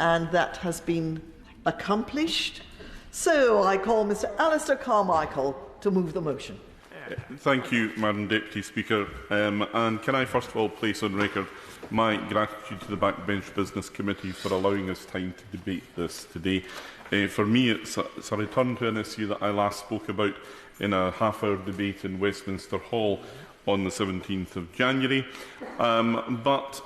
and that has been accomplished. So I call Mr. Alistair Carmichael to move the motion. Thank you, Madam Deputy Speaker. And can I first of all place on record my gratitude to the Backbench Business Committee for allowing us time to debate this today. For me, it's a return to an issue that I last spoke about in a half-hour debate in Westminster Hall on the 17th of January. But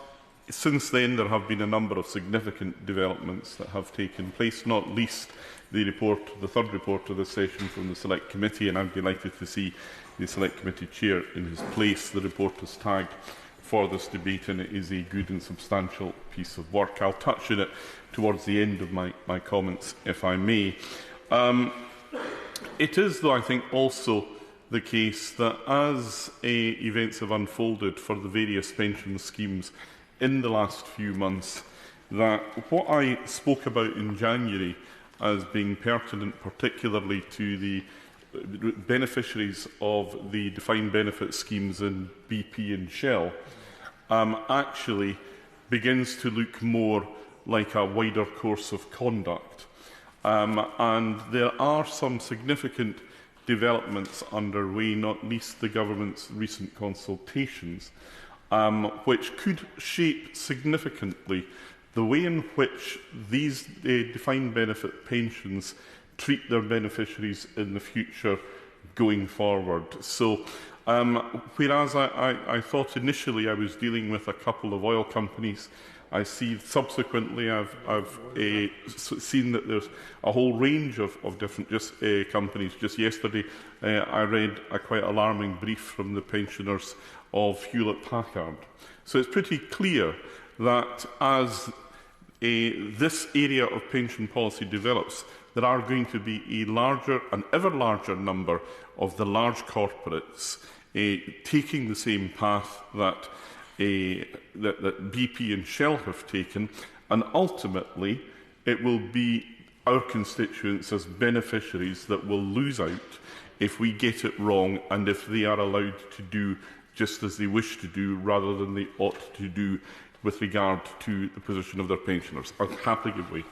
since then, there have been a number of significant developments that have taken place, not least the third report of this session from the Select Committee, and I'm delighted to see the Select Committee Chair in his place. The report is tagged for this debate, and it is a good and substantial piece of work. I'll touch on it towards the end of my comments, if I may. It is, though, I think, also the case that as events have unfolded for the various pension schemes in the last few months, that what I spoke about in January as being pertinent particularly to the beneficiaries of the defined benefit schemes in BP and Shell actually begins to look more like a wider course of conduct. And there are some significant developments underway, not least the government's recent consultations, which could shape significantly the way in which these defined benefit pensions treat their beneficiaries in the future going forward. So, whereas I thought initially I was dealing with a couple of oil companies, I see subsequently I've seen that there's a whole range of different companies. Just yesterday, I read a quite alarming brief from the pensioners of Hewlett-Packard. So it's pretty clear that as this area of pension policy develops, there are going to be an ever larger number of the large corporates taking the same path that BP and Shell have taken, and ultimately it will be our constituents as beneficiaries that will lose out if we get it wrong and if they are allowed to do just as they wish to do rather than they ought to do with regard to the position of their pensioners. I'll happily give way.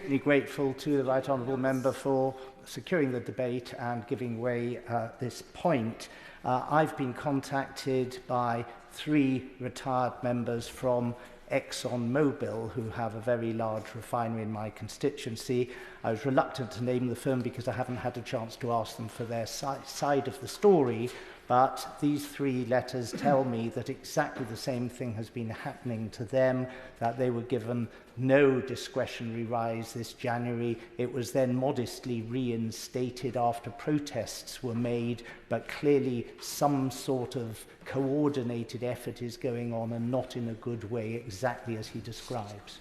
Really grateful to the Right Honourable Member for securing the debate and giving way at this point. I've been contacted by 3 retired members from ExxonMobil who have a very large refinery in my constituency. I was reluctant to name the firm because I haven't had a chance to ask them for their side of the story, but these 3 letters tell me that exactly the same thing has been happening to them, that they were given no discretionary rise this January. It was then modestly reinstated after protests were made, but clearly some sort of coordinated effort is going on and not in a good way, exactly as he describes.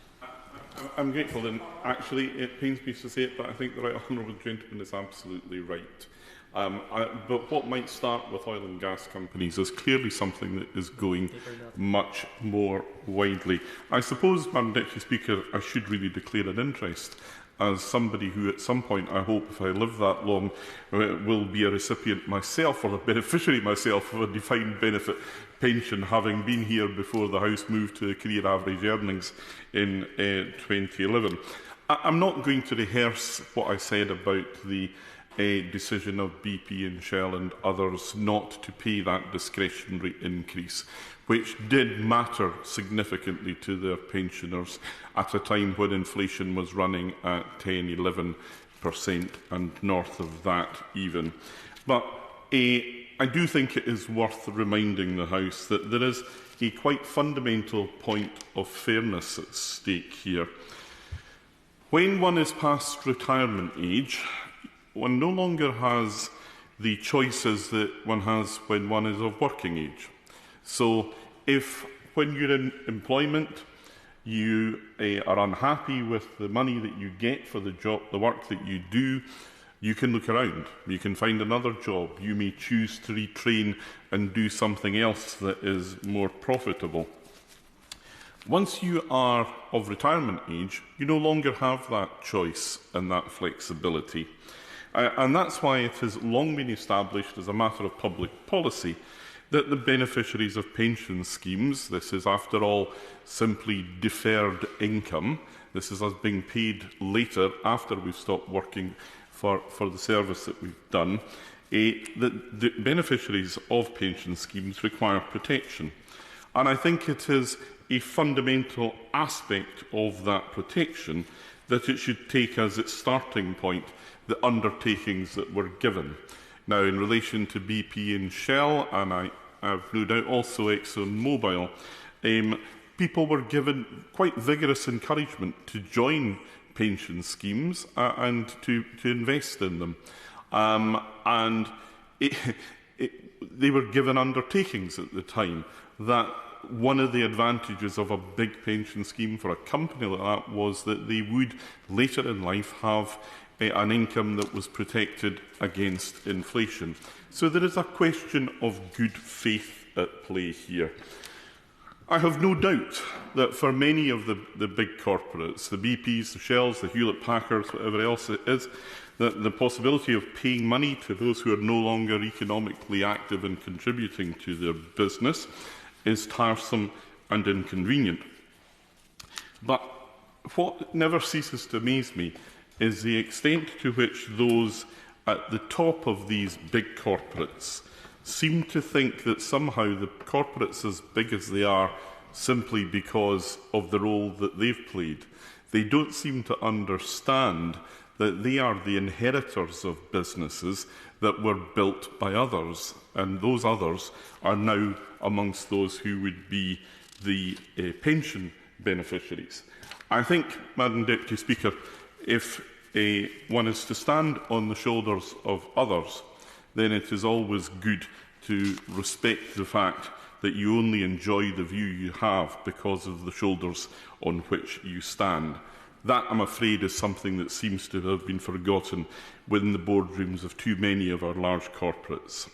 I'm grateful, and actually it pains me to say it, but I think the Right Honourable Gentleman is absolutely right. But what might start with oil and gas companies is clearly something that is going much more widely. I suppose, Madam Deputy Speaker, I should really declare an interest as somebody who at some point, I hope, if I live that long, will be a recipient myself or a beneficiary myself of a defined benefit pension, having been here before the House moved to career average earnings in 2011. I'm not going to rehearse what I said about the decision of BP and Shell and others not to pay that discretionary increase, which did matter significantly to their pensioners at a time when inflation was running at 10–11% and north of that even. But I do think it is worth reminding the House that there is a quite fundamental point of fairness at stake here. When one is past retirement age, one no longer has the choices that one has when one is of working age. So if, when you're in employment, you are unhappy with the money that you get for the job, the work that you do, you can look around. You can find another job. You may choose to retrain and do something else that is more profitable. Once you are of retirement age, you no longer have that choice and that flexibility. And that's why it has long been established as a matter of public policy that the beneficiaries of pension schemes, this is after all simply deferred income, this is us being paid later after we've stopped working for the service that we've done, that the beneficiaries of pension schemes require protection. And I think it is a fundamental aspect of that protection that it should take as its starting point the undertakings that were given. Now, in relation to BP and Shell, and I have no doubt also ExxonMobil, people were given quite vigorous encouragement to join pension schemes and to invest in them. They were given undertakings at the time that one of the advantages of a big pension scheme for a company like that was that they would later in life have an income that was protected against inflation. So there is a question of good faith at play here. I have no doubt that for many of the big corporates, the BPs, the Shells, the Hewlett-Packards, whatever else it is, that the possibility of paying money to those who are no longer economically active and contributing to their business is tiresome and inconvenient. But what never ceases to amaze me is the extent to which those at the top of these big corporates seem to think that somehow the corporates, as big as they are, simply because of the role that they've played. They don't seem to understand that they are the inheritors of businesses that were built by others, and those others are now amongst those who would be the pension beneficiaries. I think, Madam Deputy Speaker, if one is to stand on the shoulders of others, then it is always good to respect the fact that you only enjoy the view you have because of the shoulders on which you stand. That, I'm afraid, is something that seems to have been forgotten within the boardrooms of too many of our large corporates.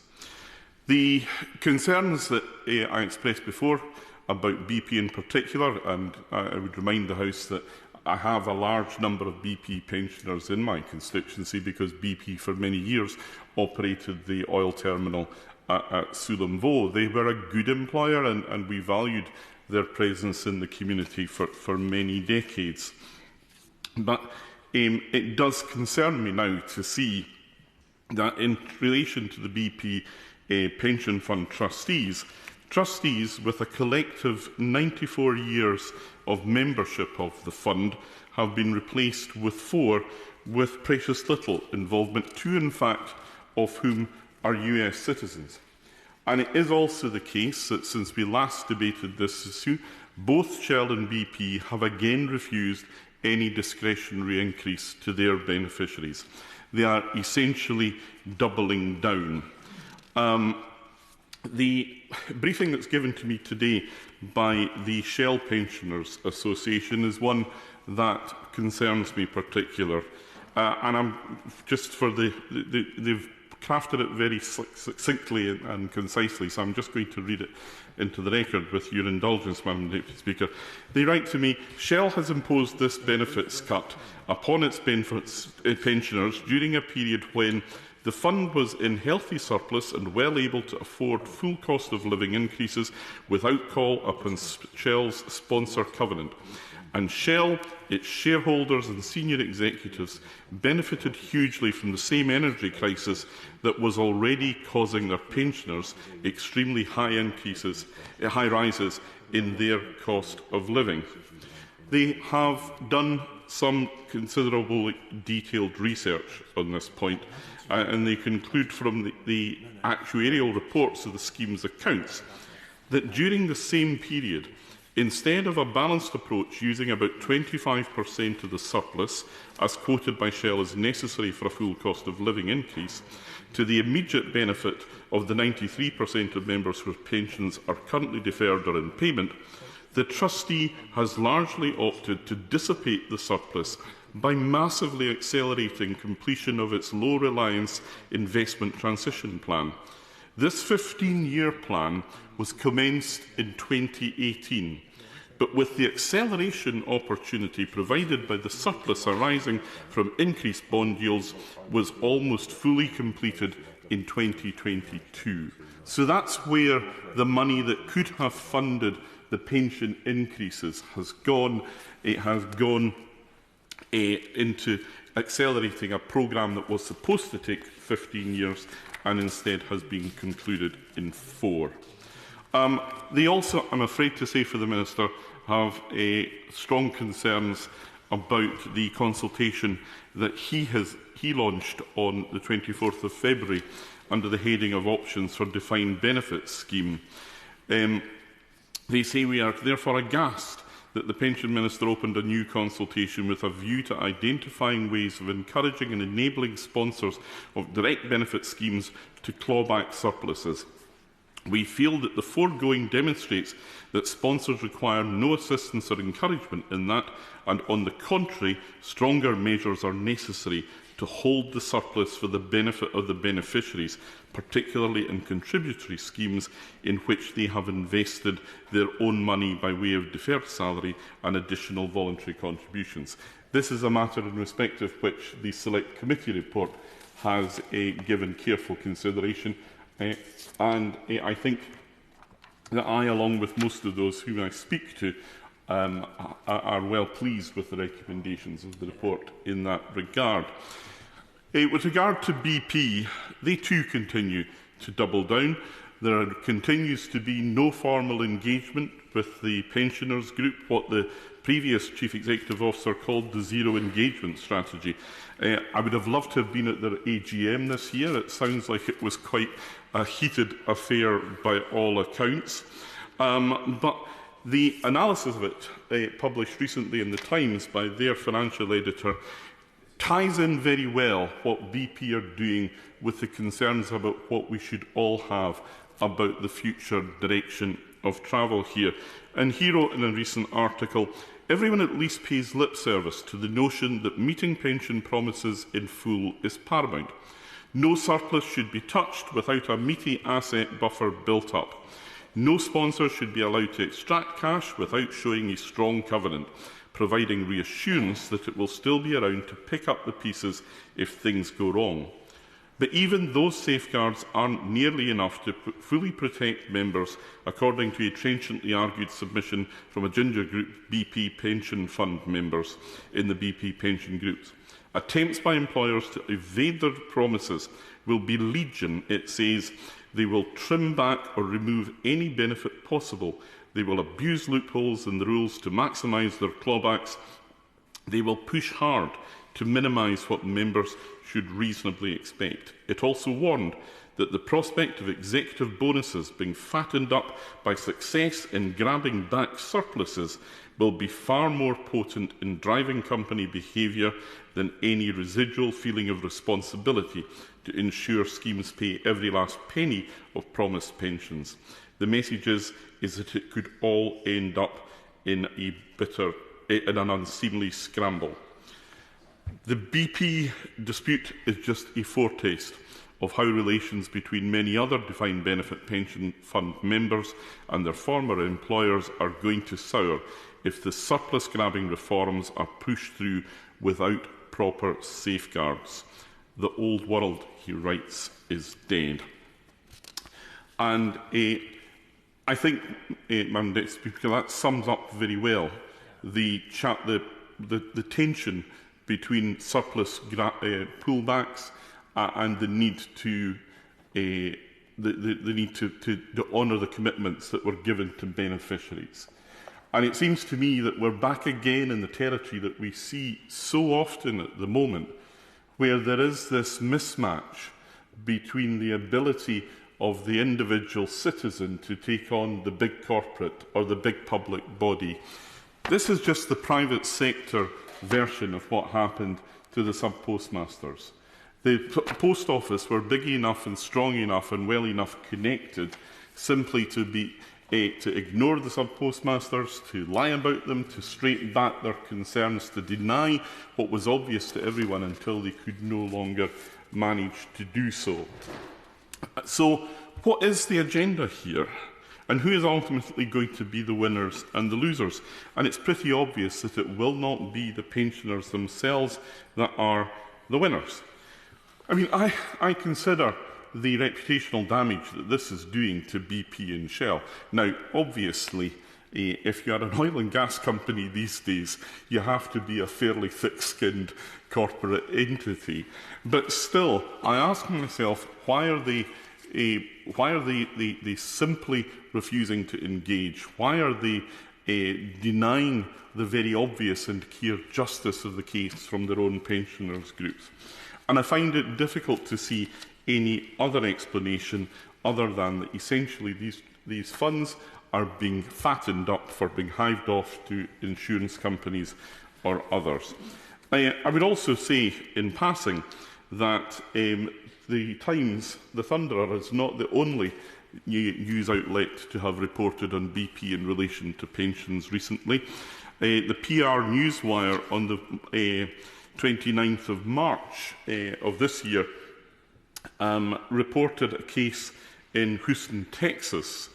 The concerns that I expressed before about BP in particular, and I would remind the House that I have a large number of BP pensioners in my constituency because BP for many years operated the oil terminal at Sulam Voe. They were a good employer and we valued their presence in the community for many decades. But it does concern me now to see that in relation to the BP pension fund trustees with a collective 94 years of membership of the fund have been replaced with 4 with precious little involvement, 2 in fact of whom are US citizens. And it is also the case that since we last debated this issue, both Shell and BP have again refused any discretionary increase to their beneficiaries. They are essentially doubling down. The briefing that's given to me today by the Shell Pensioners Association is one that concerns me particularly. And I'm just for they've crafted it very succinctly and concisely, so I'm just going to read it into the record with your indulgence, Madam Deputy Speaker. They write to me, Shell has imposed this benefits cut upon its pensioners during a period when the fund was in healthy surplus and well able to afford full cost of living increases without call upon Shell's sponsor covenant. And Shell, its shareholders and senior executives benefited hugely from the same energy crisis that was already causing their pensioners extremely high rises in their cost of living. They have done some considerable detailed research on this point, and they conclude from the actuarial reports of the scheme's accounts that during the same period, instead of a balanced approach using about 25% of the surplus, as quoted by Shell as necessary for a full cost of living increase, to the immediate benefit of the 93% of members whose pensions are currently deferred or in payment, the trustee has largely opted to dissipate the surplus by massively accelerating completion of its low-reliance investment transition plan. This 15-year plan was commenced in 2018, but with the acceleration opportunity provided by the surplus arising from increased bond yields, was almost fully completed in 2022. So that's where the money that could have funded the pension increases has gone. It has gone into accelerating a programme that was supposed to take 15 years and instead has been concluded in 4. They also, I'm afraid to say for the Minister, have strong concerns about the consultation that he launched on the 24th of February under the heading of Options for Defined Benefit Scheme. They say we are therefore aghast that the Pension Minister opened a new consultation with a view to identifying ways of encouraging and enabling sponsors of direct benefit schemes to claw back surpluses. We feel that the foregoing demonstrates that sponsors require no assistance or encouragement in that, and on the contrary, stronger measures are necessary to hold the surplus for the benefit of the beneficiaries, particularly in contributory schemes in which they have invested their own money by way of deferred salary and additional voluntary contributions. This is a matter in respect of which the Select Committee report has given careful consideration, and I think that I, along with most of those whom I speak to, are well pleased with the recommendations of the report in that regard. With regard to BP, they too continue to double down. There continues to be no formal engagement with the pensioners group, what the previous Chief Executive Officer called the zero engagement strategy. I would have loved to have been at their AGM this year. It sounds like it was quite a heated affair by all accounts. But the analysis of it, published recently in the Times by their financial editor, ties in very well what BP are doing with the concerns about what we should all have about the future direction of travel here. And he wrote in a recent article, everyone at least pays lip service to the notion that meeting pension promises in full is paramount. No surplus should be touched without a meaty asset buffer built up. No sponsor should be allowed to extract cash without showing a strong covenant, providing reassurance that it will still be around to pick up the pieces if things go wrong. But even those safeguards aren't nearly enough to fully protect members, according to a trenchantly argued submission from a Ginger Group BP pension fund members in the BP pension groups. Attempts by employers to evade their promises will be legion, it says. They will trim back or remove any benefit possible. They will abuse loopholes in the rules to maximise their clawbacks. They will push hard to minimise what members should reasonably expect. It also warned that the prospect of executive bonuses being fattened up by success in grabbing back surpluses will be far more potent in driving company behaviour than any residual feeling of responsibility to ensure schemes pay every last penny of promised pensions. The message is that it could all end up in an unseemly scramble. The BP dispute is just a foretaste of how relations between many other defined benefit pension fund members and their former employers are going to sour if the surplus grabbing reforms are pushed through without proper safeguards. The old world, he writes, is dead. And I think, Madam Deputy Speaker, that sums up very well the tension between surplus pullbacks and the need to honour the commitments that were given to beneficiaries. And it seems to me that we're back again in the territory that we see so often at the moment, where there is this mismatch between the ability of the individual citizen to take on the big corporate or the big public body. This is just the private sector version of what happened to the sub-postmasters. The post office were big enough and strong enough and well enough connected simply to ignore the sub-postmasters, to lie about them, to straight back their concerns, to deny what was obvious to everyone until they could no longer manage to do so. So, what is the agenda here? And who is ultimately going to be the winners and the losers? And it's pretty obvious that it will not be the pensioners themselves that are the winners. I mean, I consider the reputational damage that this is doing to BP and Shell. Now, obviously, if you are an oil and gas company these days, you have to be a fairly thick-skinned corporate entity. But still, I ask myself, why are they simply refusing to engage? Why are they denying the very obvious and clear justice of the case from their own pensioners' groups? And I find it difficult to see any other explanation other than that essentially these funds are being fattened up for being hived off to insurance companies or others. I would also say, in passing, that the Times, the Thunderer, is not the only news outlet to have reported on BP in relation to pensions recently. The PR Newswire on the 29th of March of this year reported a case in Houston, Texas,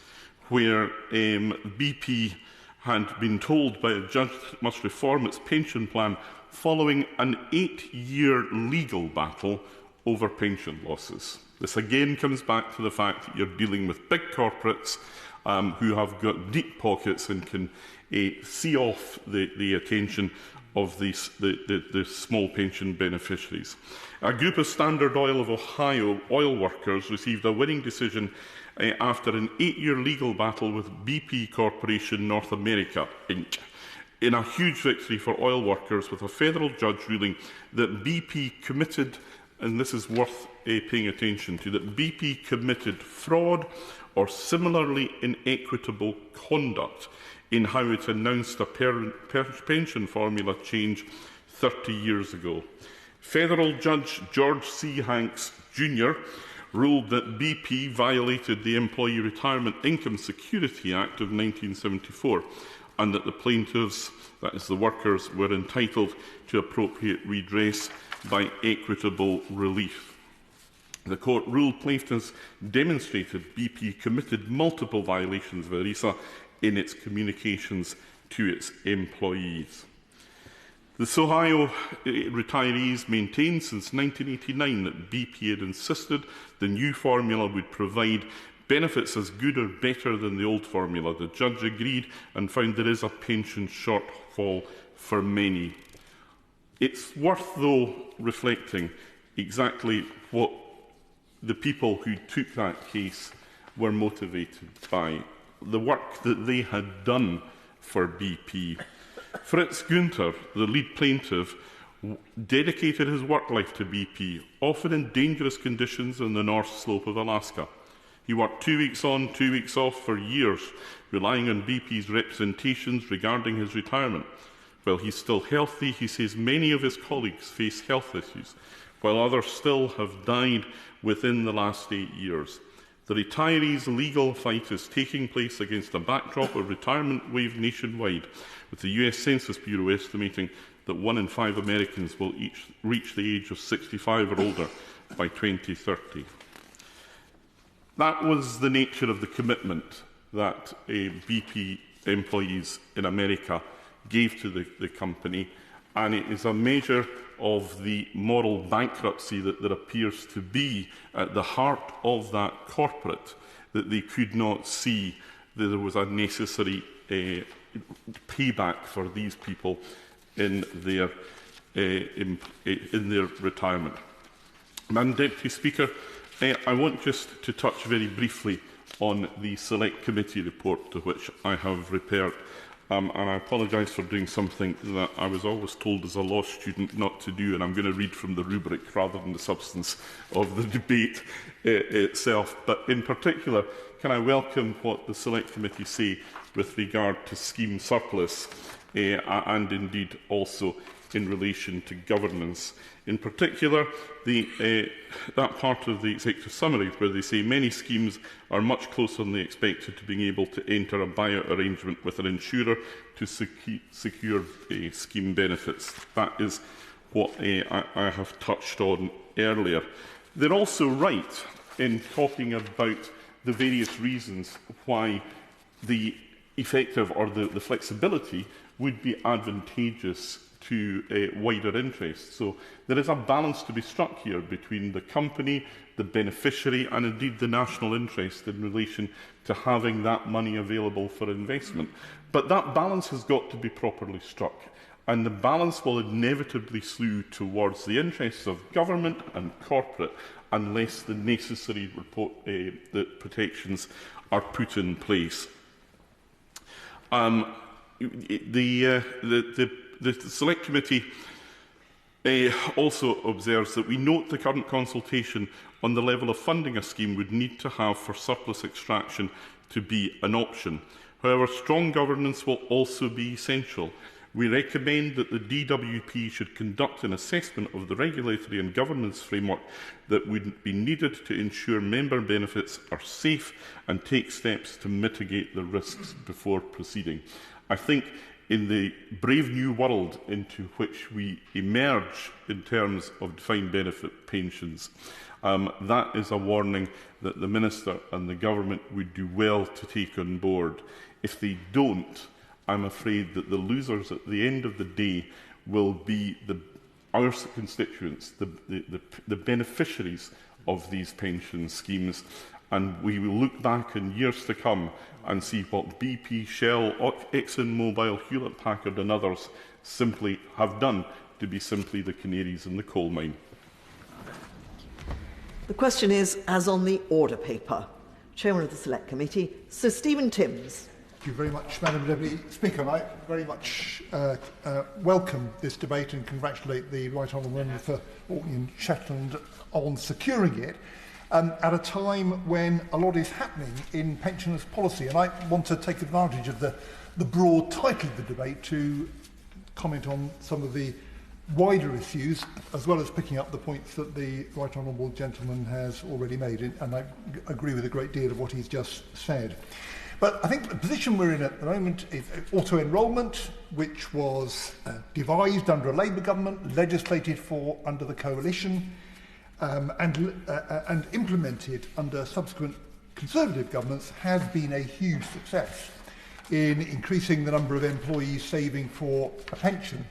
where BP had been told by a judge that it must reform its pension plan following an 8-year legal battle over pension losses. This again comes back to the fact that you're dealing with big corporates who have got deep pockets and can see off the attention of the small pension beneficiaries. A group of Standard Oil of Ohio oil workers received a winning decision after an 8-year legal battle with BP Corporation North America, Inc., in a huge victory for oil workers, with a federal judge ruling that BP committed, and this is worth paying attention to, that BP committed fraud or similarly inequitable conduct in how it announced a pension formula change 30 years ago. Federal Judge George C. Hanks, Jr., ruled that BP violated the Employee Retirement Income Security Act of 1974 and that the plaintiffs, that is the workers, were entitled to appropriate redress by equitable relief. The court ruled plaintiffs demonstrated BP committed multiple violations of ERISA in its communications to its employees. The Ohio retirees maintained since 1989 that BP had insisted the new formula would provide benefits as good or better than the old formula. The judge agreed and found there is a pension shortfall for many. It's worth, though, reflecting exactly what the people who took that case were motivated by, the work that they had done for BP. Fritz Gunther, the lead plaintiff, dedicated his work life to BP, often in dangerous conditions on the North Slope of Alaska. He worked 2 weeks on, 2 weeks off for years, relying on BP's representations regarding his retirement. While he's still healthy, he says many of his colleagues face health issues, while others still have died within the last 8 years. The retirees' legal fight is taking place against a backdrop of retirement wave nationwide, with the US Census Bureau estimating that 1 in 5 Americans will each reach the age of 65 or older by 2030. That was the nature of the commitment that BP employees in America gave to the company, and it is a measure of the moral bankruptcy that there appears to be at the heart of that corporate, that they could not see that there was a necessary payback for these people in their retirement. Madam Deputy Speaker, I want just to touch very briefly on the Select Committee report to which I have referred. And I apologise for doing something that I was always told as a law student not to do, and I'm going to read from the rubric rather than the substance of the debate itself. But in particular, can I welcome what the Select Committee say with regard to scheme surplus and indeed also in relation to governance. In particular, that part of the executive summary where they say many schemes are much closer than they expected to being able to enter a buyout arrangement with an insurer to secure scheme benefits. That is what I have touched on earlier. They're also right in talking about the various reasons why the effective or the flexibility would be advantageous to wider interests. So there is a balance to be struck here between the company, the beneficiary, and indeed the national interest in relation to having that money available for investment. But that balance has got to be properly struck, and the balance will inevitably slew towards the interests of government and corporate unless the necessary the protections are put in place. The Select Committee also observes that we note the current consultation on the level of funding a scheme would need to have for surplus extraction to be an option. However, strong governance will also be essential. We recommend that the DWP should conduct an assessment of the regulatory and governance framework that would be needed to ensure member benefits are safe and take steps to mitigate the risks before proceeding. I think in the brave new world into which we emerge in terms of defined benefit pensions, that is a warning that the Minister and the Government would do well to take on board. If they don't, I'm afraid that the losers at the end of the day will be our constituents, the beneficiaries of these pension schemes, and we will look back in years to come and see what BP, Shell, ExxonMobil, Hewlett-Packard and others simply have done to be simply the canaries in the coal mine. The question is, as on the order paper. Chairman of the Select Committee, Sir Stephen Timms. Thank you very much, Madam Deputy Speaker. And I very much welcome this debate and congratulate the Right Honourable Member for Orkney and Shetland on securing it at a time when a lot is happening in pensioners' policy. And I want to take advantage of the broad title of the debate to comment on some of the wider issues, as well as picking up the points that the Right Honourable Gentleman has already made, and I agree with a great deal of what he's just said. But I think the position we're in at the moment is auto-enrolment, which was devised under a Labour government, legislated for under the coalition, and implemented under subsequent Conservative governments, has been a huge success in increasing the number of employees saving for a pension.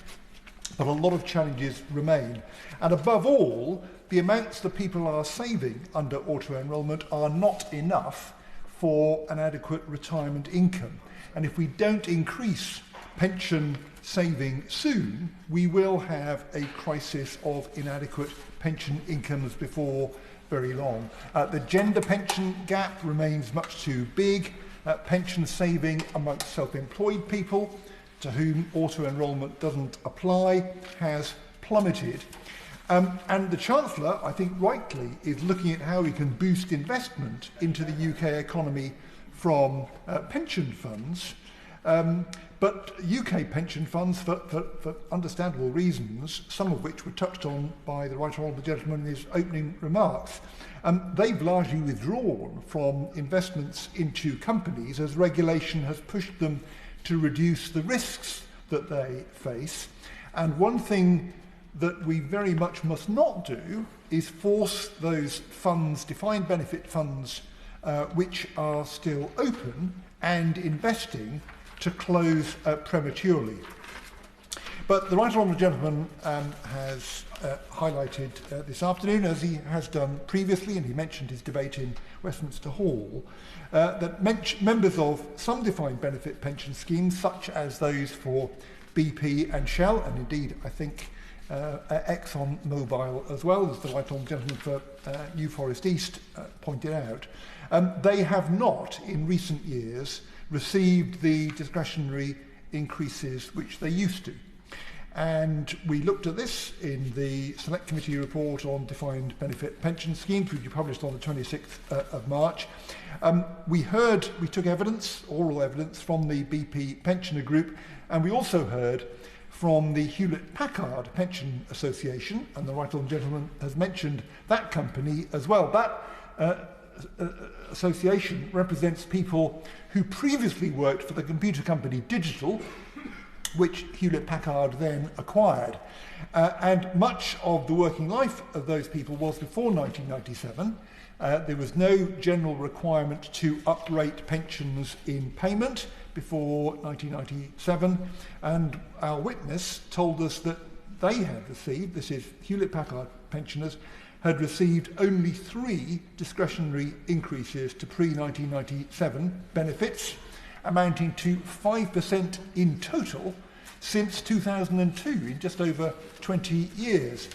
But a lot of challenges remain. And above all, the amounts that people are saving under auto-enrolment are not enough for an adequate retirement income. And if we don't increase pension saving soon, we will have a crisis of inadequate pension incomes before very long. The gender pension gap remains much too big. Pension saving amongst self-employed people, to whom auto-enrolment doesn't apply, has plummeted. And the Chancellor, I think rightly, is looking at how we can boost investment into the UK economy from pension funds. But UK pension funds, for understandable reasons, some of which were touched on by the Right Honourable Gentleman in his opening remarks, they've largely withdrawn from investments into companies as regulation has pushed them to reduce the risks that they face. And one thing that we very much must not do is force those funds, defined benefit funds, which are still open and investing, to close prematurely. But the Right Honourable Gentleman has highlighted this afternoon, as he has done previously, and he mentioned his debate in Westminster Hall, that members of some defined benefit pension schemes, such as those for BP and Shell, and indeed I think ExxonMobil as well, as the Right Honourable Gentleman for New Forest East pointed out, they have not in recent years received the discretionary increases which they used to. And we looked at this in the Select Committee report on defined benefit pension schemes, which we published on the 26th of March. We took evidence, oral evidence, from the BP Pensioner Group, and we also heard from the Hewlett-Packard Pension Association, and the Right Honourable Gentleman has mentioned that company as well. That association represents people who previously worked for the computer company Digital, which Hewlett-Packard then acquired. And much of the working life of those people was before 1997. There was no general requirement to uprate pensions in payment. before 1997, and our witness told us that they had received, this is Hewlett-Packard pensioners, had received only 3 discretionary increases to pre-1997 benefits, amounting to 5% in total since 2002, in just over 20 years.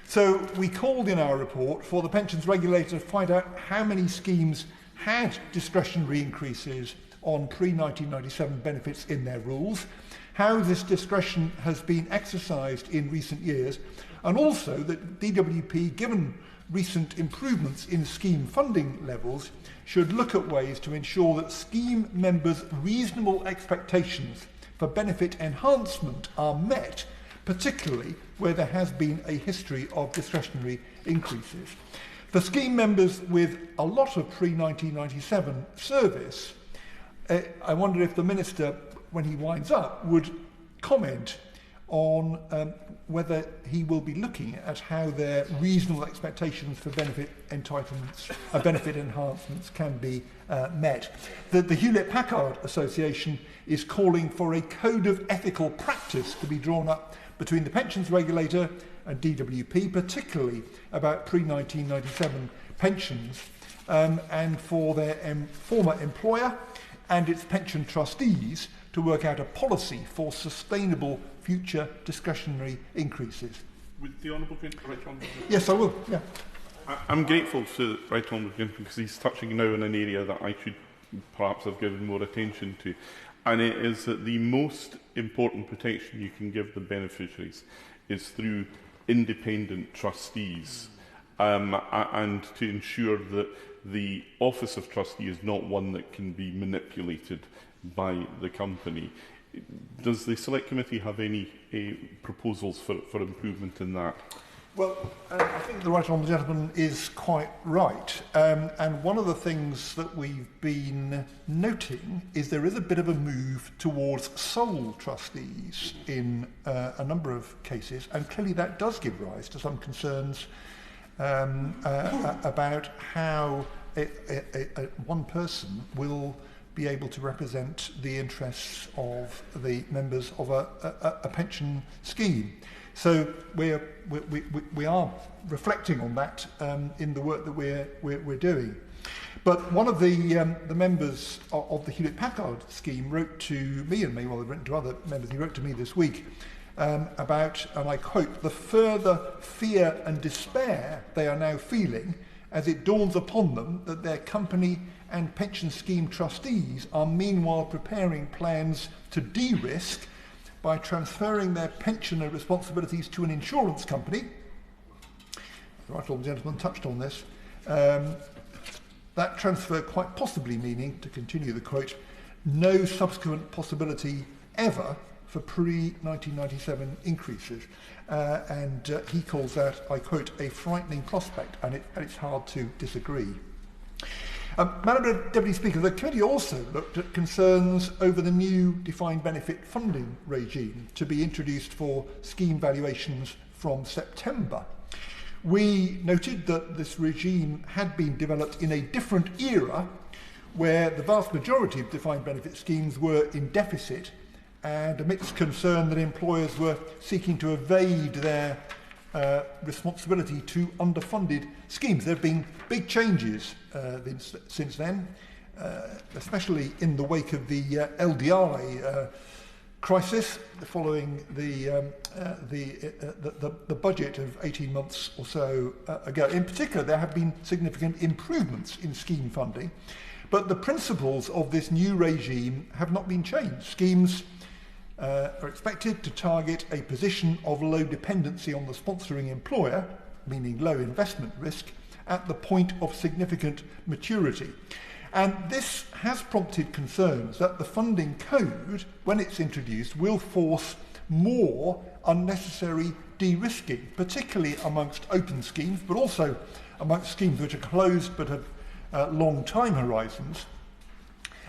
So we called in our report for the pensions regulator to find out how many schemes had discretionary increases on pre-1997 benefits in their rules, how this discretion has been exercised in recent years, and also that DWP, given recent improvements in scheme funding levels, should look at ways to ensure that scheme members' reasonable expectations for benefit enhancement are met, particularly where there has been a history of discretionary increases. For scheme members with a lot of pre-1997 service, I wonder if the Minister, when he winds up, would comment on whether he will be looking at how their reasonable expectations for benefit entitlements, benefit enhancements can be met. The Hewlett-Packard Association is calling for a code of ethical practice to be drawn up between the pensions regulator and DWP, particularly about pre-1997 pensions, and for their former employer and its pension trustees to work out a policy for sustainable future discretionary increases. Would the Honourable Gentleman write on? Yes, I will. Yeah. I'm grateful to Right Honourable Gentleman because he's touching now on an area that I should perhaps have given more attention to, and it is that the most important protection you can give the beneficiaries is through independent trustees, and to ensure that the office of trustee is not one that can be manipulated by the company. Does the Select Committee have any proposals for improvement in that? Well, I think the Right Honourable Gentleman is quite right. And one of the things that we've been noting is there is a bit of a move towards sole trustees in a number of cases, and clearly that does give rise to some concerns about how one person will be able to represent the interests of the members of a pension scheme. So we are reflecting on that in the work that we're doing. But one of the members of the Hewlett-Packard scheme wrote to me, and may well have written to other members, he wrote to me this week about, and I quote, the further fear and despair they are now feeling as it dawns upon them that their company and pension scheme trustees are meanwhile preparing plans to de-risk by transferring their pensioner responsibilities to an insurance company. The Right Honourable Gentleman touched on this. That transfer quite possibly meaning, to continue the quote, no subsequent possibility ever for pre-1997 increases. And he calls that, I quote, a frightening prospect, and it's hard to disagree. Madam Deputy Speaker, the committee also looked at concerns over the new defined benefit funding regime to be introduced for scheme valuations from September. We noted that this regime had been developed in a different era where the vast majority of defined benefit schemes were in deficit, and amidst concern that employers were seeking to evade their responsibility to underfunded schemes. There have been big changes since then, especially in the wake of the LDI crisis following the budget of 18 months or so ago. In particular, there have been significant improvements in scheme funding, but the principles of this new regime have not been changed. Schemes are expected to target a position of low dependency on the sponsoring employer, meaning low investment risk, at the point of significant maturity. And this has prompted concerns that the funding code, when it's introduced, will force more unnecessary de-risking, particularly amongst open schemes, but also amongst schemes which are closed but have long time horizons,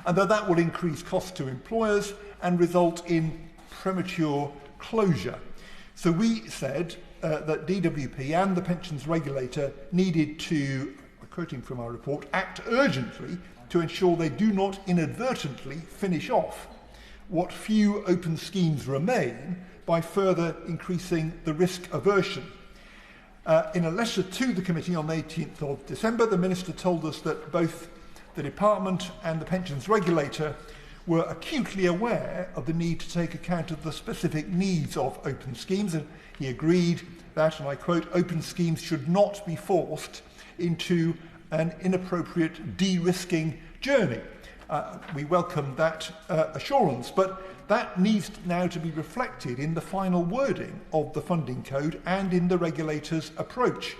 and that will increase costs to employers and result in premature closure. So we said that DWP and the pensions regulator needed to, quoting from our report, act urgently to ensure they do not inadvertently finish off what few open schemes remain by further increasing the risk aversion. In a letter to the committee on the 18th of December, the Minister told us that both the Department and the pensions regulator were acutely aware of the need to take account of the specific needs of open schemes, and he agreed that, and I quote, open schemes should not be forced into an inappropriate de-risking journey. We welcome that assurance, but that needs now to be reflected in the final wording of the funding code and in the regulator's approach.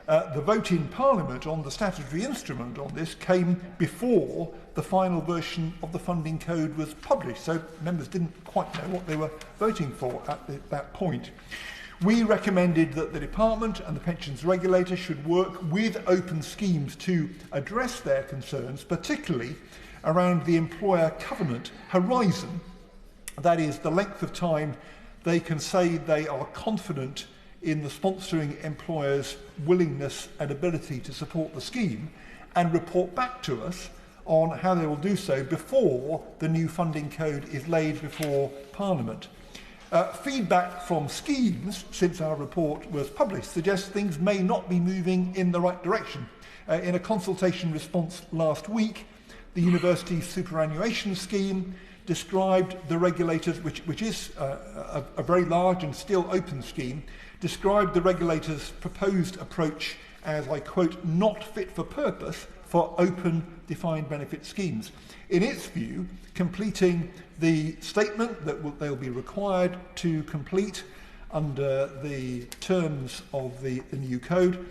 The vote in Parliament on the statutory instrument on this came before the final version of the funding code was published, so members didn't quite know what they were voting for at that point. We recommended that the Department and the pensions regulator should work with open schemes to address their concerns, particularly around the employer covenant horizon, that is, the length of time they can say they are confident in the sponsoring employer's willingness and ability to support the scheme, and report back to us on how they will do so before the new funding code is laid before Parliament. Feedback from schemes since our report was published suggests things may not be moving in the right direction. In a consultation response last week, the university superannuation scheme described the regulators, which is a very large and still open scheme, described the regulator's proposed approach as, I quote, not fit for purpose for open defined benefit schemes. In its view, completing the statement that they'll be required to complete under the terms of the new code,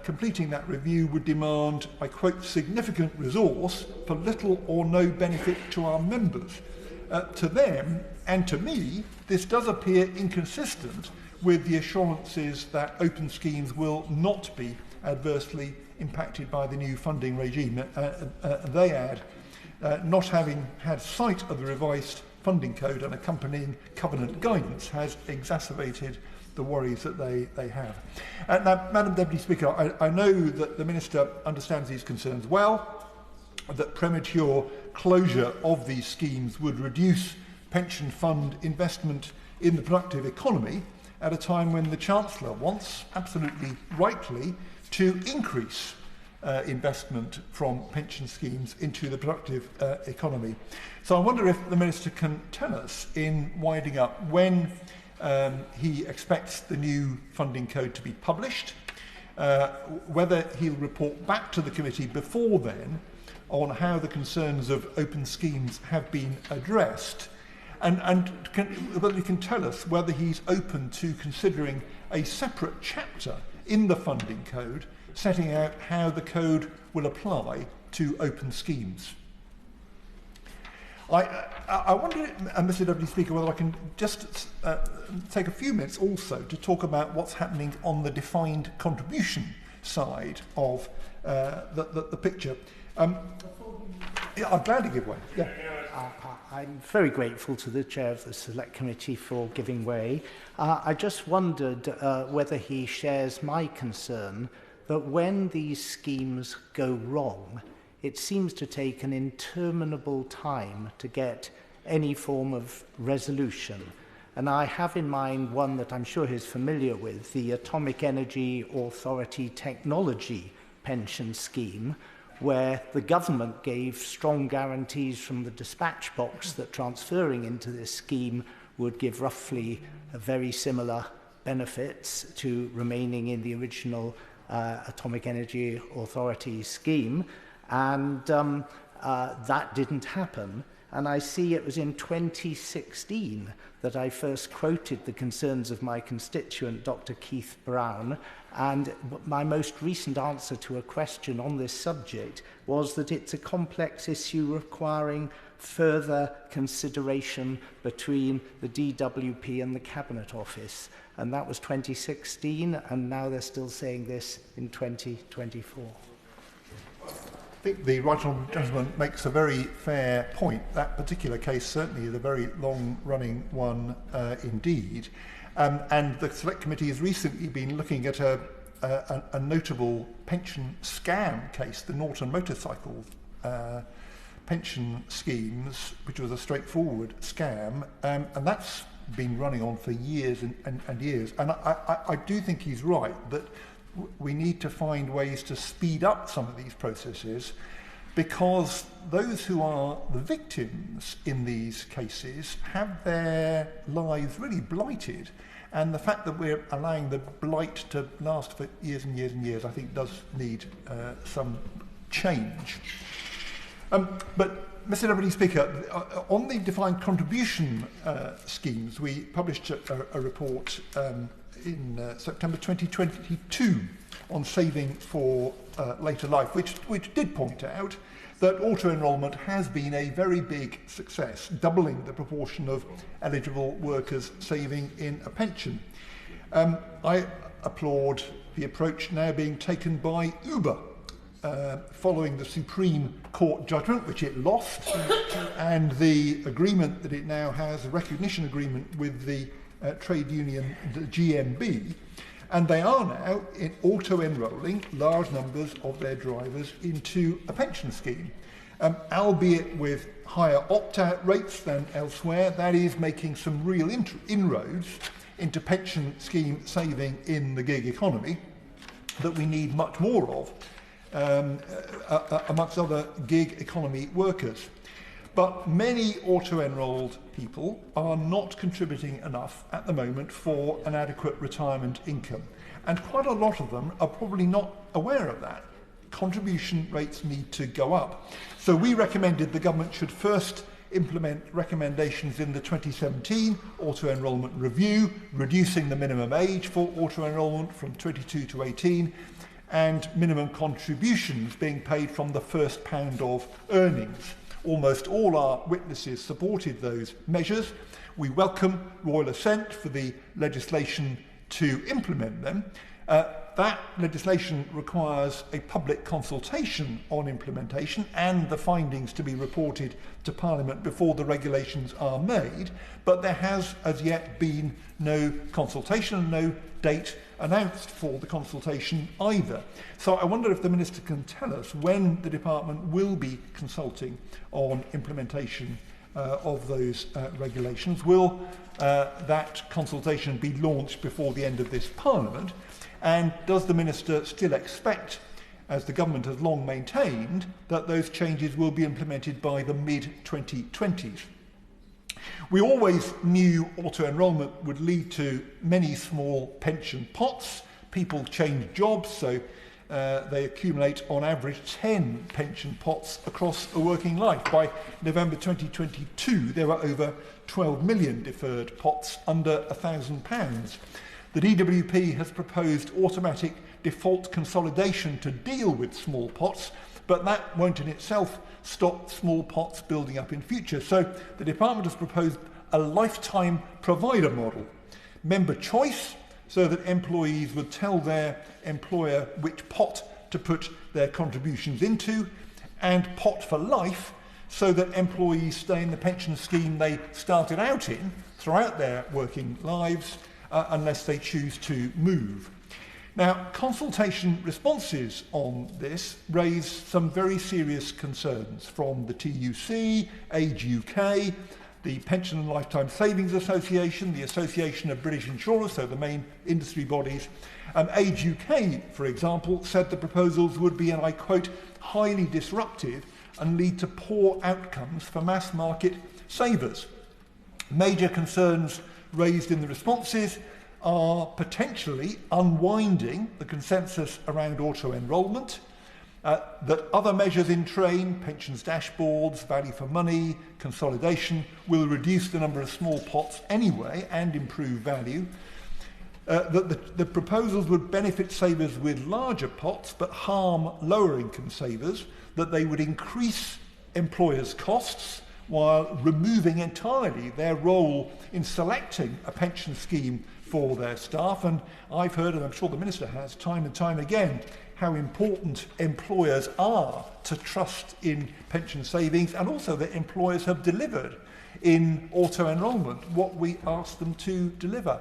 completing that review would demand, I quote, significant resource for little or no benefit to our members. To them and to me, this does appear inconsistent with the assurances that open schemes will not be adversely impacted by the new funding regime. They add, not having had sight of the revised funding code and accompanying covenant guidance has exacerbated the worries that they have. Now, Madam Deputy Speaker, I know that the Minister understands these concerns well, that premature closure of these schemes would reduce pension fund investment in the productive economy at a time when the Chancellor wants, absolutely rightly, to increase investment from pension schemes into the productive economy. So I wonder if the Minister can tell us, in winding up, when he expects the new funding code to be published, whether he'll report back to the committee before then on how the concerns of open schemes have been addressed, and whether he can tell us whether he's open to considering a separate chapter in the funding code setting out how the code will apply to open schemes. I wonder, Mr. Deputy Speaker, whether I can just take a few minutes also to talk about what's happening on the defined contribution side of the picture. Yeah, I'm glad to give way. Yeah. I'm very grateful to the Chair of the Select Committee for giving way. I just wondered whether he shares my concern that when these schemes go wrong, it seems to take an interminable time to get any form of resolution. And I have in mind one that I'm sure he's familiar with, the Atomic Energy Authority Technology Pension Scheme, where the government gave strong guarantees from the dispatch box that transferring into this scheme would give roughly very similar benefits to remaining in the original Atomic Energy Authority scheme. And that didn't happen. And I see it was in 2016 that I first quoted the concerns of my constituent, Dr. Keith Brown, and my most recent answer to a question on this subject was that it's a complex issue requiring further consideration between the DWP and the Cabinet Office. And that was 2016, and now they're still saying this in 2024. I think the right honourable gentleman makes a very fair point. That particular case certainly is a very long-running one indeed. And the Select Committee has recently been looking at a notable pension scam case, the Norton motorcycle pension schemes, which was a straightforward scam, and that's been running on for years and years. And I do think he's right that we need to find ways to speed up some of these processes, because those who are the victims in these cases have their lives really blighted. And the fact that we're allowing the blight to last for years and years and years, I think does need some change. But, Mr Deputy Speaker, on the defined contribution schemes, we published a report in September 2022 on saving for later life, which did point out that auto-enrolment has been a very big success, doubling the proportion of eligible workers saving in a pension. I applaud the approach now being taken by Uber, following the Supreme Court judgment, which it lost, and the agreement that it now has, a recognition agreement with the trade union, the GMB, and they are now auto-enrolling large numbers of their drivers into a pension scheme, albeit with higher opt-out rates than elsewhere. That is making some real inroads into pension scheme saving in the gig economy that we need much more of, amongst other gig economy workers. But many auto-enrolled people are not contributing enough at the moment for an adequate retirement income. And quite a lot of them are probably not aware of that. Contribution rates need to go up. So we recommended the government should first implement recommendations in the 2017 auto-enrolment review, reducing the minimum age for auto-enrolment from 22 to 18, and minimum contributions being paid from the first pound of earnings. Almost all our witnesses supported those measures. We welcome royal assent for the legislation to implement them. That legislation requires a public consultation on implementation and the findings to be reported to Parliament before the regulations are made, but there has as yet been no consultation and no date announced for the consultation either. So I wonder if the Minister can tell us when the Department will be consulting on implementation of those regulations. Will that consultation be launched before the end of this Parliament? And does the Minister still expect, as the Government has long maintained, that those changes will be implemented by the mid-2020s? We always knew auto-enrolment would lead to many small pension pots. People change jobs, so they accumulate on average 10 pension pots across a working life. By November 2022, there were over 12 million deferred pots under £1,000. The DWP has proposed automatic default consolidation to deal with small pots, but that won't in itself stop small pots building up in future. So the Department has proposed a lifetime provider model, member choice, so that employees would tell their employer which pot to put their contributions into, and pot for life, so that employees stay in the pension scheme they started out in throughout their working lives, unless they choose to move. Now, consultation responses on this raise some very serious concerns from the TUC, Age UK, the Pension and Lifetime Savings Association, the Association of British Insurers, so the main industry bodies. Age UK, for example, said the proposals would be, and I quote, highly disruptive and lead to poor outcomes for mass market savers. Major concerns raised in the responses are potentially unwinding the consensus around auto-enrolment, that other measures in train, pensions dashboards, value for money, consolidation, will reduce the number of small pots anyway and improve value, that the proposals would benefit savers with larger pots but harm lower income savers, that they would increase employers' costs while removing entirely their role in selecting a pension scheme for their staff. And I've heard, and I'm sure the Minister has, time and time again, how important employers are to trust in pension savings, and also that employers have delivered in auto-enrolment, what we asked them to deliver.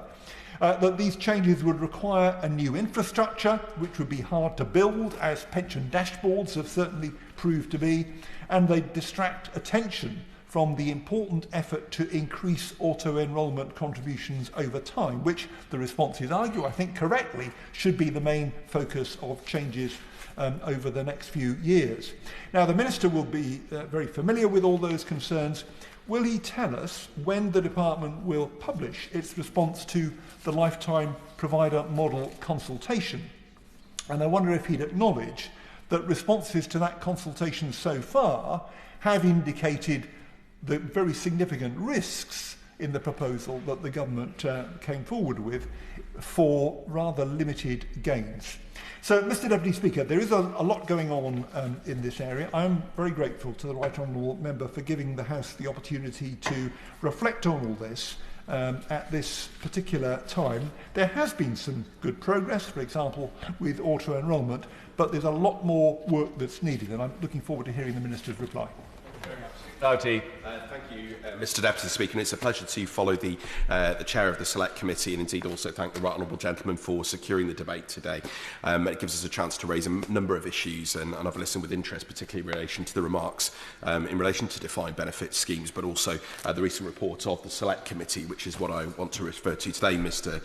That these changes would require a new infrastructure, which would be hard to build, as pension dashboards have certainly proved to be, and they distract attention from the important effort to increase auto-enrolment contributions over time, which the responses argue, I think correctly, should be the main focus of changes over the next few years. Now, the Minister will be very familiar with all those concerns. Will he tell us when the department will publish its response to the lifetime provider model consultation? And I wonder if he'd acknowledge that responses to that consultation so far have indicated the very significant risks in the proposal that the government came forward with for rather limited gains. So, Mr Deputy Speaker, there is a lot going on in this area. I am very grateful to the Right Honourable Member for giving the House the opportunity to reflect on all this at this particular time. There has been some good progress, for example, with auto-enrolment, but there's a lot more work that's needed, and I'm looking forward to hearing the Minister's reply. Doughty. Thank you, Mr Deputy Speaker. And it's a pleasure to follow the Chair of the Select Committee and indeed also thank the Right Honourable Gentleman for securing the debate today. It gives us a chance to raise a number of issues and I've listened with interest, particularly in relation to the remarks in relation to defined benefit schemes, but also the recent report of the Select Committee, which is what I want to refer to today, Mr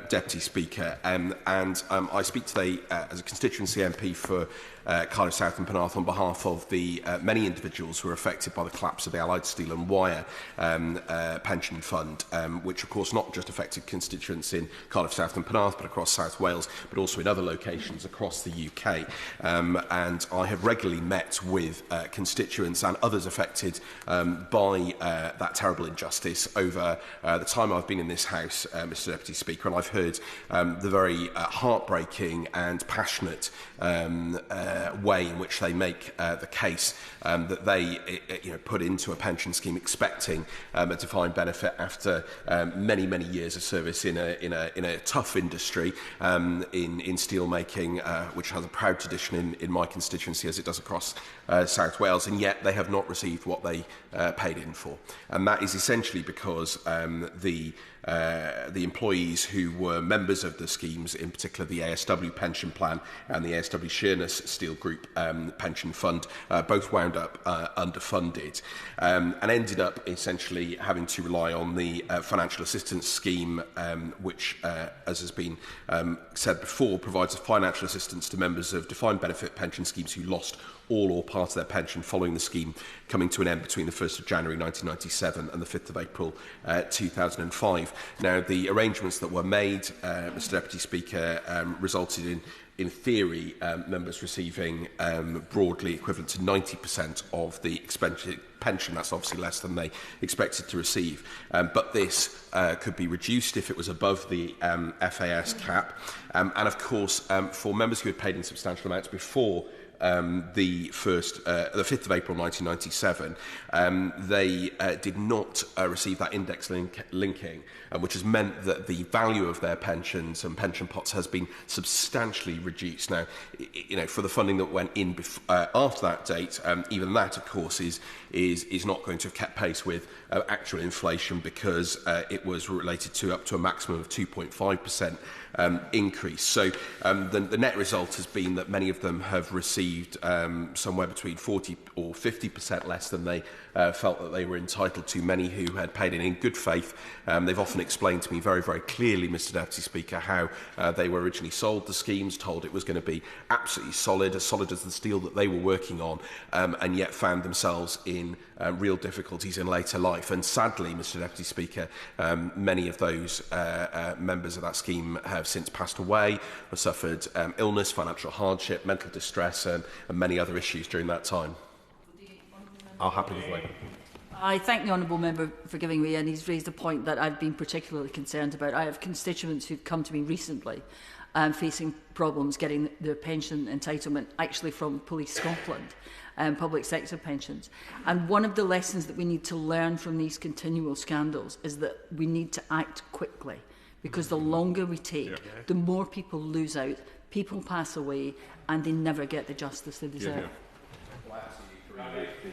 Deputy Speaker. I speak today as a constituency MP for Cardiff South and Penarth on behalf of the many individuals who are affected by the collapse of the Allied Steel and Wire pension fund, which of course not just affected constituents in Cardiff South and Penarth but across South Wales, but also in other locations across the UK. And I have regularly met with constituents and others affected by that terrible injustice over the time I've been in this House, Mr Deputy Speaker, and I've heard the very heartbreaking and passionate way in which they make the case that they put into a pension scheme expecting a defined benefit after many years of service in a tough industry in steel making, which has a proud tradition in my constituency as it does across South Wales, and yet they have not received what they paid in for. And that is essentially because the employees who were members of the schemes, in particular the ASW pension plan and the ASW Sheerness Steel Group pension fund, both wound up underfunded and ended up essentially having to rely on the financial assistance scheme, which, as has been said before, provides financial assistance to members of defined benefit pension schemes who lost all or part of their pension following the scheme coming to an end between the 1st of January 1997 and the 5th of April 2005. Now, the arrangements that were made, Mr Deputy Speaker, resulted in theory, members receiving broadly equivalent to 90% of the expected pension. That's obviously less than they expected to receive. But this could be reduced if it was above the FAS cap. And of course, for members who had paid in substantial amounts before the 5th of April 1997, they did not receive that index linking, which has meant that the value of their pensions and pension pots has been substantially reduced. Now, for the funding that went in after that date, even that, of course, is not going to have kept pace with actual inflation because it was related to up to a maximum of 2.5% increase. So the net result has been that many of them have received somewhere between 40 or 50% less than they felt that they were entitled to. Many who had paid in good faith. They've often explained to me very clearly, Mr Deputy Speaker, how they were originally sold the schemes, told it was going to be absolutely solid as the steel that they were working on, and yet found themselves in real difficulties in later life. And sadly, Mr Deputy Speaker, many of those members of that scheme have since passed away or suffered illness, financial hardship, mental distress and many other issues during that time. I'll happily wait. I thank the Honourable Member for giving me, and he's raised a point that I've been particularly concerned about. I have constituents who've come to me recently facing problems getting their pension entitlement actually from Police Scotland, public sector pensions. And one of the lessons that we need to learn from these continual scandals is that we need to act quickly, because the longer we take, the more people lose out, people pass away, and they never get the justice they deserve.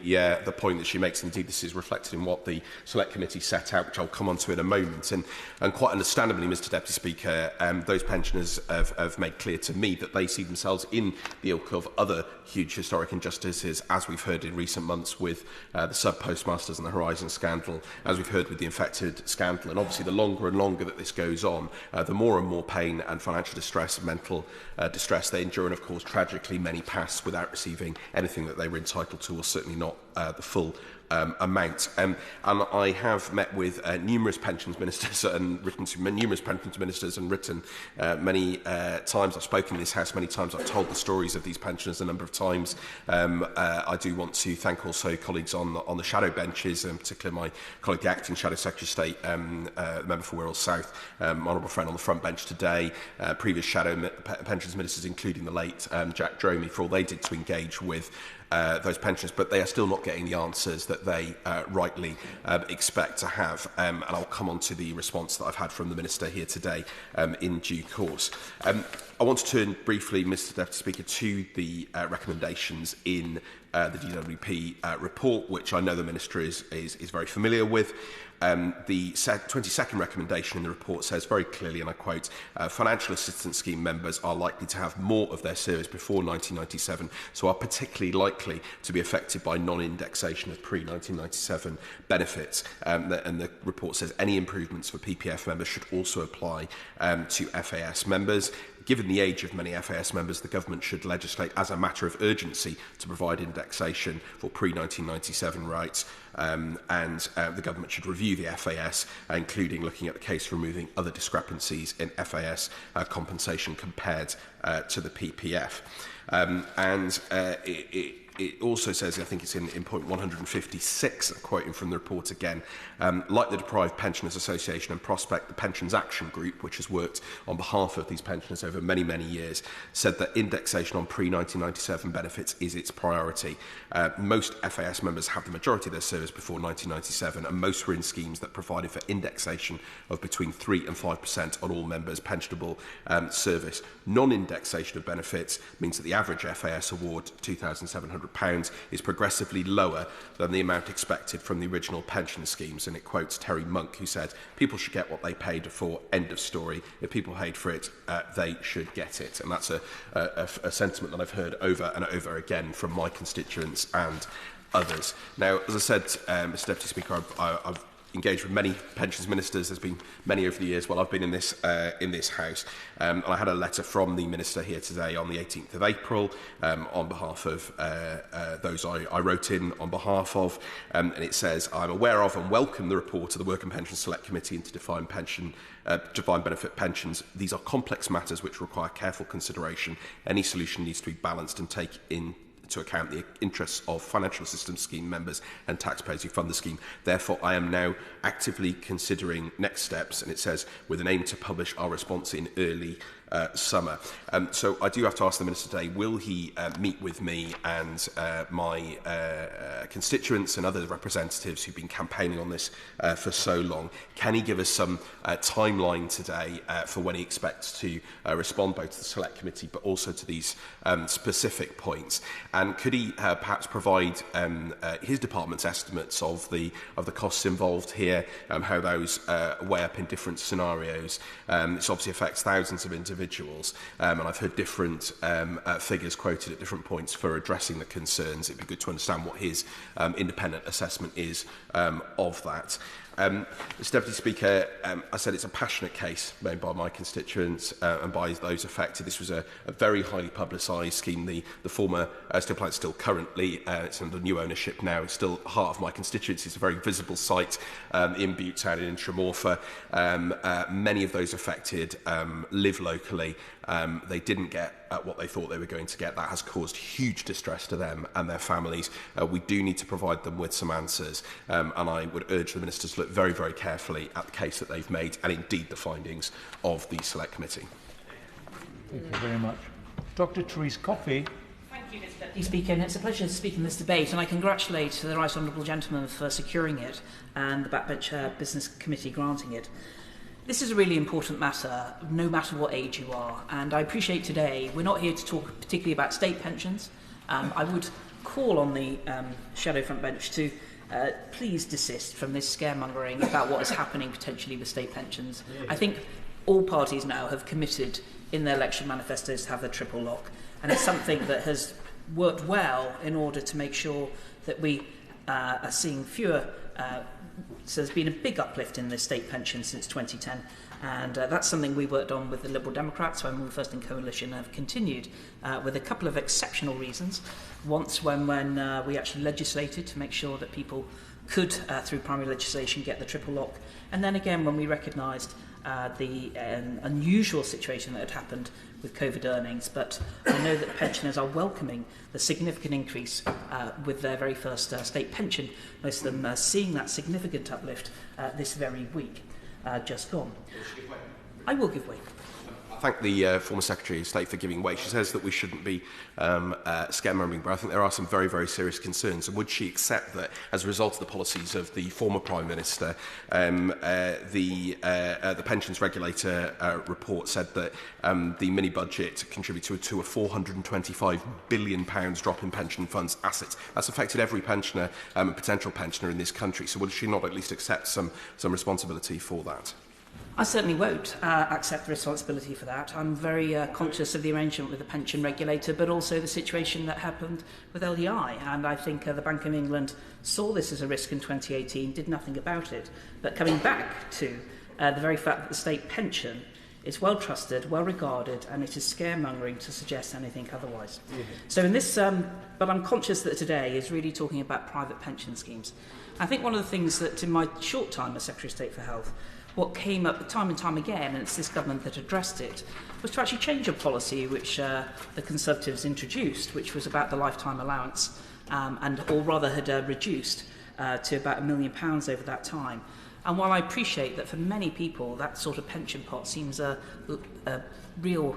the point that she makes. Indeed, this is reflected in what the Select Committee set out, which I'll come on to in a moment. And quite understandably, Mr Deputy Speaker, those pensioners have made clear to me that they see themselves in the ilk of other huge historic injustices, as we've heard in recent months with the sub-postmasters and the Horizon scandal, as we've heard with the infected scandal. And obviously, the longer and longer that this goes on, the more and more pain and financial distress and mental distress they endure. And of course, tragically, many pass without receiving anything that they were entitled to, or certainly not the full amount. And I have met with numerous pensions ministers and written to numerous pensions ministers and written many times. I've spoken in this House many times. I've told the stories of these pensioners a number of times. I do want to thank also colleagues on the shadow benches, in particular my colleague, the Acting Shadow Secretary of State, Member for Wirral South, my honourable friend on the front bench today, previous shadow pensions ministers, including the late Jack Dromey, for all they did to engage with those pensioners, but they are still not getting the answers that they rightly expect to have. And I'll come on to the response that I've had from the Minister here today in due course. I want to turn briefly, Mr Deputy Speaker, to the recommendations in the DWP report, which I know the Minister is very familiar with. The 22nd recommendation in the report says very clearly, and I quote, financial assistance scheme members are likely to have more of their service before 1997, so are particularly likely to be affected by non-indexation of pre-1997 benefits. And the report says any improvements for PPF members should also apply to FAS members. Given the age of many FAS members, the government should legislate as a matter of urgency to provide indexation for pre-1997 rights, and the government should review the FAS, including looking at the case for removing other discrepancies in FAS compensation compared to the PPF. It also says, I think it's in point 156, quoting from the report again, like the Deprived Pensioners Association and Prospect, the Pensions Action Group, which has worked on behalf of these pensioners over many, many years, said that indexation on pre-1997 benefits is its priority. Most FAS members have the majority of their service before 1997, and most were in schemes that provided for indexation of between 3 and 5% on all members' pensionable service. Non-indexation of benefits means that the average FAS award, £2,700, is progressively lower than the amount expected from the original pension schemes. And it quotes Terry Monk, who said, people should get what they paid for, end of story. If people paid for it, they should get it. And that's a sentiment that I've heard over and over again from my constituents and others. Now, as I said, Mr Deputy Speaker, I've engaged with many pensions ministers. There's been many over the years while I've been in this House. And I had a letter from the Minister here today on the 18th of April on behalf of those I wrote in on behalf of. And it says, I'm aware of and welcome the report of the Work and Pension Select Committee into defined benefit pensions. These are complex matters which require careful consideration. Any solution needs to be balanced and take into account the interests of financial assistance scheme members and taxpayers who fund the scheme. Therefore, I am now actively considering next steps, and it says, with an aim to publish our response in early summer. So I do have to ask the Minister today, will he meet with me and my constituents and other representatives who've been campaigning on this for so long? Can he give us some timeline today for when he expects to respond both to the Select Committee but also to these specific points? And could he perhaps provide his department's estimates of the costs involved here, how those weigh up in different scenarios? This obviously affects thousands of individuals, and I've heard different figures quoted at different points for addressing the concerns. It'd be good to understand what his independent assessment is of that. Mr Deputy Speaker, I said it's a passionate case made by my constituents and by those affected. This was a very highly publicised scheme. The former steel plant, still currently, it's under new ownership now, it's still heart of my constituency. It's a very visible site in Butetown and in Tremorfa. Many of those affected live locally. They didn't get what they thought they were going to get. That has caused huge distress to them and their families. We do need to provide them with some answers, and I would urge the ministers to look very, very carefully at the case that they've made and indeed the findings of the Select Committee. Thank you very much. Dr. Thérèse Coffey. Thank you, Mr Deputy Speaker, and it's a pleasure to speak in this debate, and I congratulate the Right Honourable Gentleman for securing it and the Backbench Business Committee granting it. This is a really important matter, no matter what age you are, and I appreciate today we're not here to talk particularly about state pensions. I would call on the shadow front bench to please desist from this scaremongering about what is happening potentially with state pensions. I think all parties now have committed in their election manifestos to have the triple lock, and it's something that has worked well in order to make sure that we are seeing fewer. So there's been a big uplift in the state pension since 2010, and that's something we worked on with the Liberal Democrats when we were first in coalition, and have continued with a couple of exceptional reasons. Once when we actually legislated to make sure that people could, through primary legislation, get the triple lock, and then again when we recognised the unusual situation that had happened with COVID earnings, but I know that pensioners are welcoming the significant increase with their very first state pension, most of them seeing that significant uplift this very week, just gone. I will give way. I thank the former Secretary of State for giving way. She says that we shouldn't be scaremongering, but I think there are some very, very serious concerns. And would she accept that, as a result of the policies of the former Prime Minister, the Pensions Regulator report said that the mini-budget contributed to a £425 billion drop in pension funds assets? That's affected every pensioner and potential pensioner in this country. So would she not at least accept some responsibility for that? I certainly won't accept the responsibility for that. I'm very conscious of the arrangement with the pension regulator, but also the situation that happened with LDI. And I think the Bank of England saw this as a risk in 2018, did nothing about it. But coming back to the very fact that the state pension is well trusted, well regarded, and it is scaremongering to suggest anything otherwise. So in this, but I'm conscious that today is really talking about private pension schemes. I think one of the things that in my short time as Secretary of State for Health, what came up time and time again, and it's this government that addressed it, was to actually change a policy which the Conservatives introduced, which was about the lifetime allowance, or rather had reduced to about £1 million over that time. And while I appreciate that for many people that sort of pension pot seems a real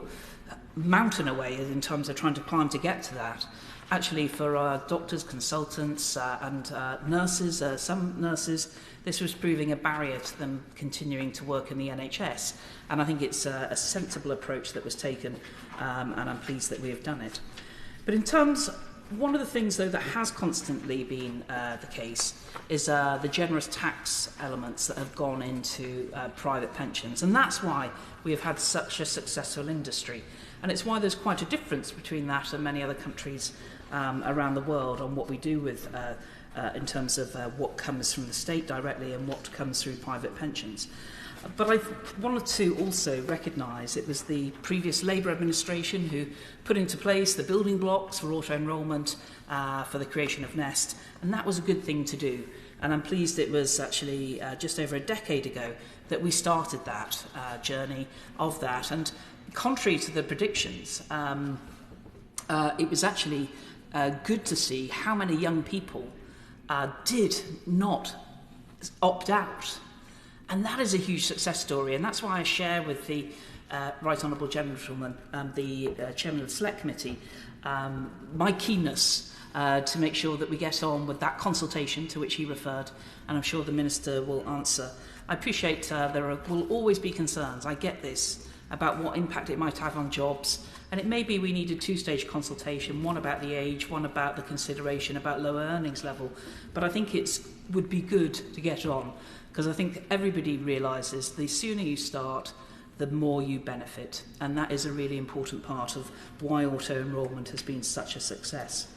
mountain away in terms of trying to climb to get to that, actually for doctors, consultants and nurses, some nurses, this was proving a barrier to them continuing to work in the NHS. And I think it's a sensible approach that was taken, and I'm pleased that we have done it. But in terms, one of the things, though, that has constantly been the case is the generous tax elements that have gone into private pensions. And that's why we have had such a successful industry. And it's why there's quite a difference between that and many other countries around the world on what we do with in terms of what comes from the state directly and what comes through private pensions. But I wanted to also recognise it was the previous Labour administration who put into place the building blocks for auto-enrolment for the creation of Nest, and that was a good thing to do. And I'm pleased it was actually just over a decade ago that we started that journey of that. And contrary to the predictions, it was actually good to see how many young people did not opt out. And that is a huge success story, and that's why I share with the Right Honourable Gentleman, the Chairman of the Select Committee, my keenness to make sure that we get on with that consultation to which he referred, and I'm sure the Minister will answer. I appreciate there will always be concerns, I get this, about what impact it might have on jobs, and it may be we need a two-stage consultation, one about the age, one about the consideration about lower earnings level, but I think it would be good to get on, because I think everybody realises the sooner you start, the more you benefit. And that is a really important part of why auto-enrolment has been such a success.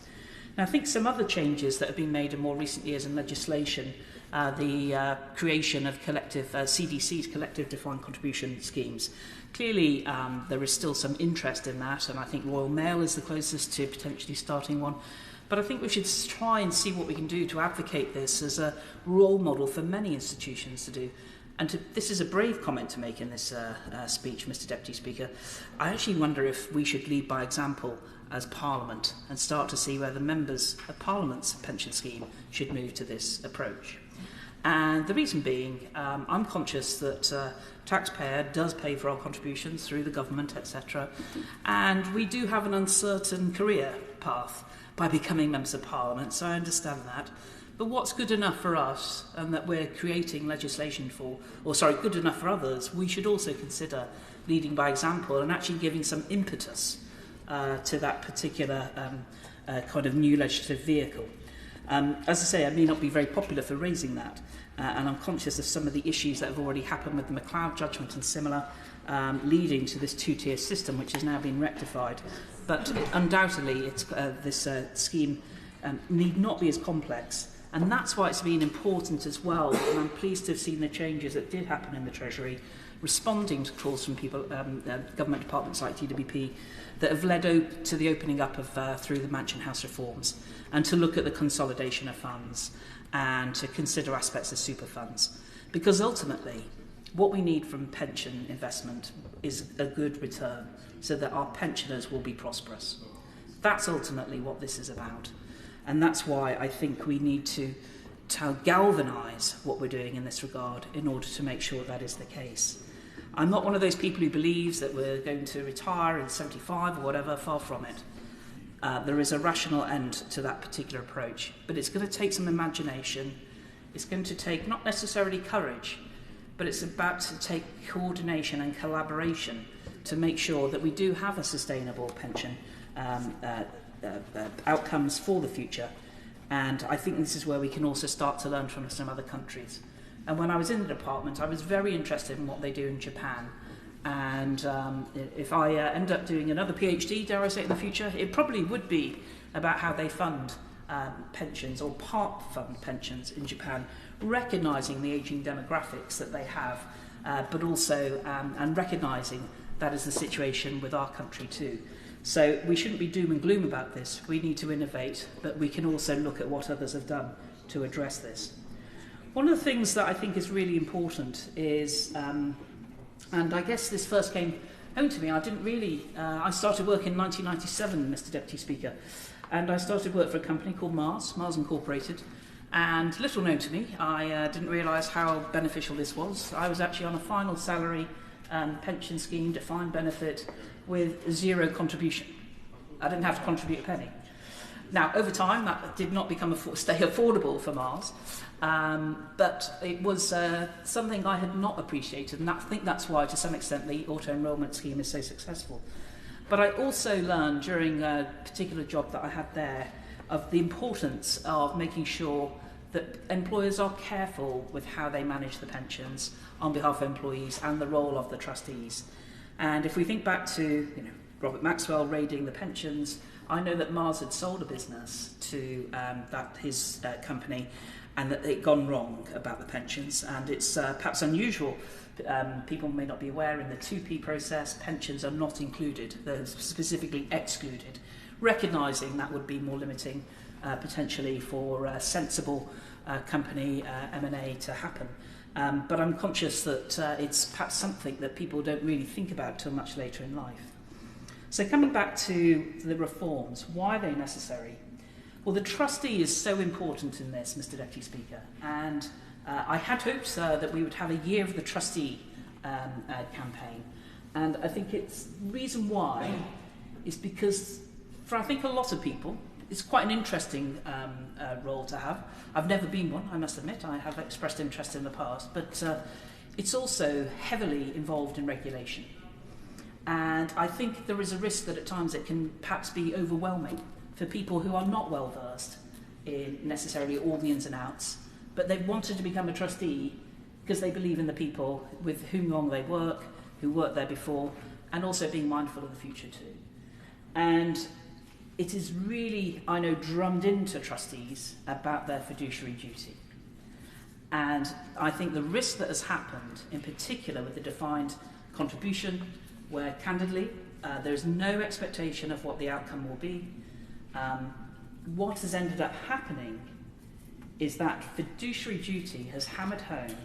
Now, I think some other changes that have been made in more recent years in legislation, the creation of collective CDCs, collective defined contribution schemes. Clearly, there is still some interest in that, and I think Royal Mail is the closest to potentially starting one. But I think we should try and see what we can do to advocate this as a role model for many institutions to do. And this is a brave comment to make in this speech, Mr Deputy Speaker. I actually wonder if we should lead by example as Parliament and start to see where the members of Parliament's pension scheme should move to this approach. And the reason being, I'm conscious that taxpayer does pay for our contributions through the government, etc. And we do have an uncertain career path by becoming members of Parliament, so I understand that. But what's good enough for us and that we're creating legislation for, good enough for others, we should also consider leading by example and actually giving some impetus to that particular kind of new legislative vehicle. As I say, I may not be very popular for raising that, and I'm conscious of some of the issues that have already happened with the MacLeod judgment and similar, leading to this two-tier system, which has now been rectified. But undoubtedly, this scheme need not be as complex. And that's why it's been important as well. And I'm pleased to have seen the changes that did happen in the Treasury, responding to calls from people, government departments like TWP, that have led to the opening up of through the Mansion House reforms, and to look at the consolidation of funds and to consider aspects of super funds. Because ultimately, what we need from pension investment is a good return so that our pensioners will be prosperous. That's ultimately what this is about. And that's why I think we need to galvanise what we're doing in this regard in order to make sure that is the case. I'm not one of those people who believes that we're going to retire in 75 or whatever, far from it. There is a rational end to that particular approach, but it's going to take some imagination. It's going to take not necessarily courage, but it's about to take coordination and collaboration to make sure that we do have a sustainable pension outcomes for the future. And I think this is where we can also start to learn from some other countries. And when I was in the department, I was very interested in what they do in Japan. And if I end up doing another PhD, dare I say, in the future, it probably would be about how they fund pensions or part fund pensions in Japan, recognising the ageing demographics that they have, but also and recognising that is the situation with our country too. So we shouldn't be doom and gloom about this. We need to innovate, but we can also look at what others have done to address this. One of the things that I think is really important is, and I guess this first came home to me, I started work in 1997, Mr Deputy Speaker, and I started work for a company called Mars Incorporated, and little known to me, I didn't realise how beneficial this was. I was actually on a final salary pension scheme, defined benefit, with zero contribution. I didn't have to contribute a penny. Now, over time, that did not become stay affordable for Mars, but it was something I had not appreciated, and I think that's why, to some extent, the auto-enrolment scheme is so successful. But I also learned during a particular job that I had there of the importance of making sure that employers are careful with how they manage the pensions on behalf of employees and the role of the trustees. And if we think back to Robert Maxwell raiding the pensions, I know that Mars had sold a business to his company, and that they'd gone wrong about the pensions. And it's perhaps unusual. People may not be aware, in the 2P process, pensions are not included. They're specifically excluded, recognising that would be more limiting potentially for a sensible company M&A to happen. But I'm conscious that it's perhaps something that people don't really think about till much later in life. So coming back to the reforms, why are they necessary? Well, the trustee is so important in this, Mr Deputy Speaker, and I had hoped that we would have a Year of the Trustee campaign, and I think it's reason why is because for I think a lot of people it's quite an interesting role to have. I've never been one, I must admit. I have expressed interest in the past, but it's also heavily involved in regulation. And I think there is a risk that at times it can perhaps be overwhelming for people who are not well versed in necessarily all the ins and outs, but they've wanted to become a trustee because they believe in the people with whom they work, who worked there before, and also being mindful of the future too. And it is really, I know, drummed into trustees about their fiduciary duty. And I think the risk that has happened, in particular with the defined contribution, where candidly there is no expectation of what the outcome will be, what has ended up happening is that fiduciary duty has hammered home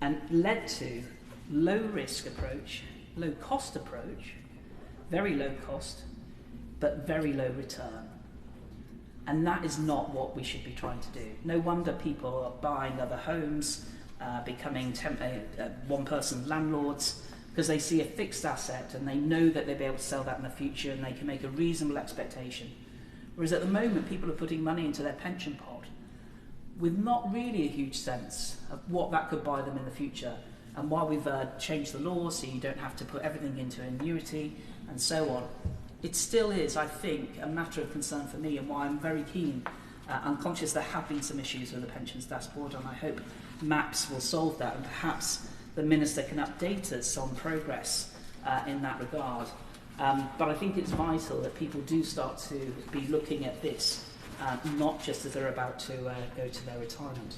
and led to low risk approach, low cost approach, very low cost, but very low return. And that is not what we should be trying to do. No wonder people are buying other homes, becoming one-person landlords, because they see a fixed asset and they know that they'll be able to sell that in the future and they can make a reasonable expectation. Whereas at the moment, people are putting money into their pension pot with not really a huge sense of what that could buy them in the future. And while we've changed the law so you don't have to put everything into annuity and so on, it still is, I think, a matter of concern for me, and why I'm very keen. I'm conscious there have been some issues with the pensions dashboard, and I hope MAPS will solve that, and perhaps the Minister can update us on progress in that regard. But I think it's vital that people do start to be looking at this, not just as they're about to go to their retirement.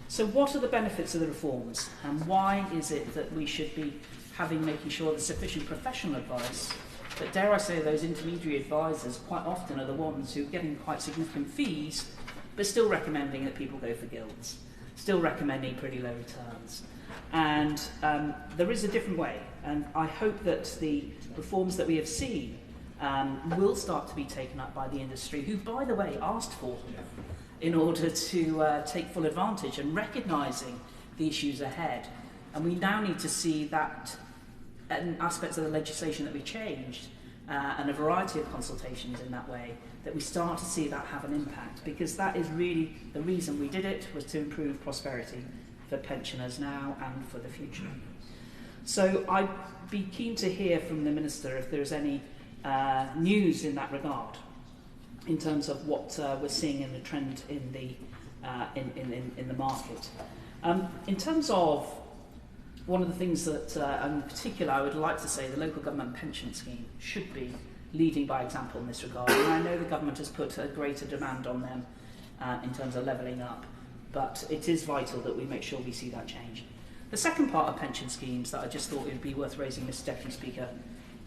So what are the benefits of the reforms, and why is it that we should be making sure there's sufficient professional advice? But dare I say, those intermediary advisors quite often are the ones who are getting quite significant fees, but still recommending that people go for gilts, still recommending pretty low returns. And there is a different way, and I hope that the reforms that we have seen will start to be taken up by the industry, who, by the way, asked for them in order to take full advantage and recognising the issues ahead. And we now need to see that aspects of the legislation that we changed and a variety of consultations in that way, that we start to see that have an impact, because that is really the reason we did it, was to improve prosperity for pensioners now and for the future. So I'd be keen to hear from the Minister if there's any news in that regard, in terms of what we're seeing in the trend in the market. In terms of one of the things that, in particular, I would like to say the local government pension scheme should be leading by example in this regard. And I know the government has put a greater demand on them in terms of levelling up, but it is vital that we make sure we see that change. The second part of pension schemes that I just thought it would be worth raising, Mr Deputy Speaker,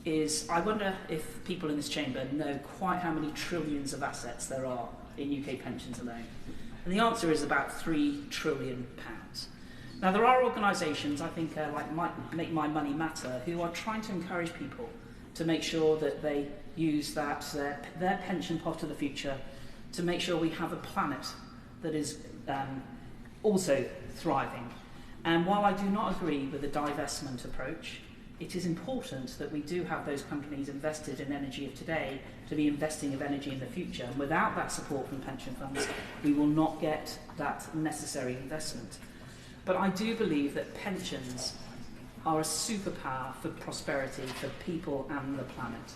is I wonder if people in this chamber know quite how many trillions of assets there are in UK pensions alone. And the answer is about £3 trillion. Now, there are organisations, I think, like Make My Money Matter, who are trying to encourage people to make sure that they use that their pension pot of the future to make sure we have a planet that is also thriving. And while I do not agree with the divestment approach, it is important that we do have those companies invested in energy of today to be investing of energy in the future. And without that support from pension funds, we will not get that necessary investment. But I do believe that pensions are a superpower for prosperity for people and the planet.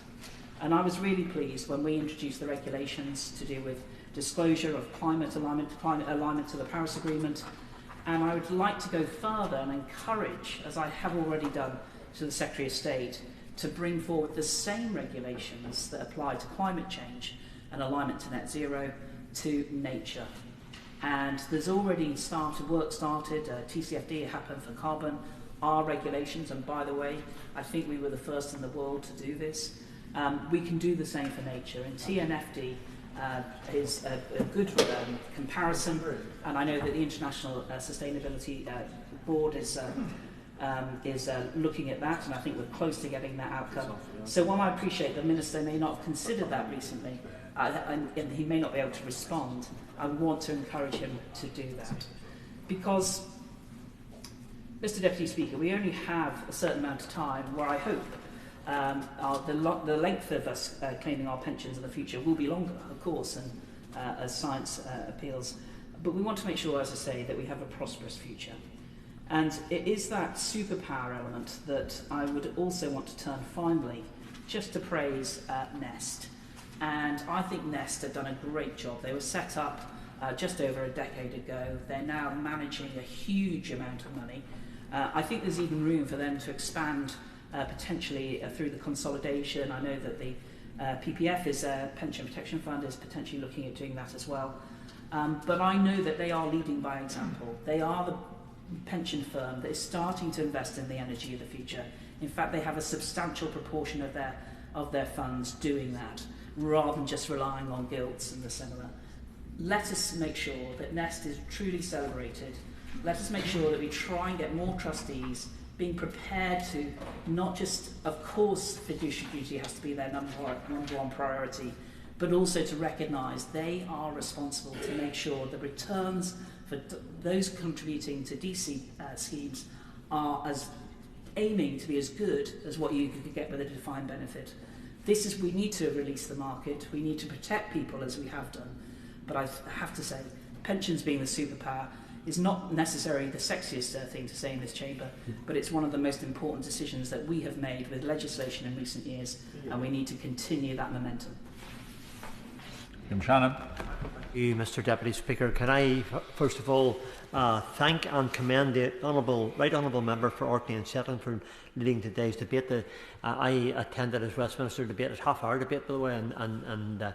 And I was really pleased when we introduced the regulations to do with disclosure of climate alignment to the Paris Agreement. And I would like to go further and encourage, as I have already done to the Secretary of State, to bring forward the same regulations that apply to climate change and alignment to net zero to nature. And there's already work started, TCFD happened for carbon, our regulations, and by the way, I think we were the first in the world to do this. We can do the same for nature, and TNFD is a good comparison, and I know that the International Sustainability Board is looking at that, and I think we're close to getting that outcome. So while I appreciate the Minister may not have considered that recently, and he may not be able to respond, I want to encourage him to do that. Because, Mr Deputy Speaker, we only have a certain amount of time where I hope the length of us claiming our pensions in the future will be longer, of course, and as science appeals. But we want to make sure, as I say, that we have a prosperous future. And it is that superpower element that I would also want to turn finally just to praise Nest. And I think Nest have done a great job. They were set up just over a decade ago. They're now managing a huge amount of money. I think there's even room for them to expand potentially through the consolidation. I know that the PPF, Pension Protection Fund, is potentially looking at doing that as well. But I know that they are leading by example. They are the pension firm that is starting to invest in the energy of the future. In fact, they have a substantial proportion of their funds doing that, rather than just relying on gilts and the similar. Let us make sure that Nest is truly celebrated. Let us make sure that we try and get more trustees being prepared to not just, of course, fiduciary duty has to be their number one priority, but also to recognise they are responsible to make sure the returns for those contributing to DC schemes are aiming to be as good as what you could get with a defined benefit. We need to release the market, we need to protect people as we have done, but I have to say, pensions being the superpower, is not necessarily the sexiest thing to say in this chamber, but it's one of the most important decisions that we have made with legislation in recent years, and we need to continue that momentum. Shannon. Thank you, Mr Deputy Speaker. Can I first of all thank and commend the Right Honourable Member for Orkney and Shetland for leading today's debate. I attended his Westminster debate, his half-hour debate by the way, and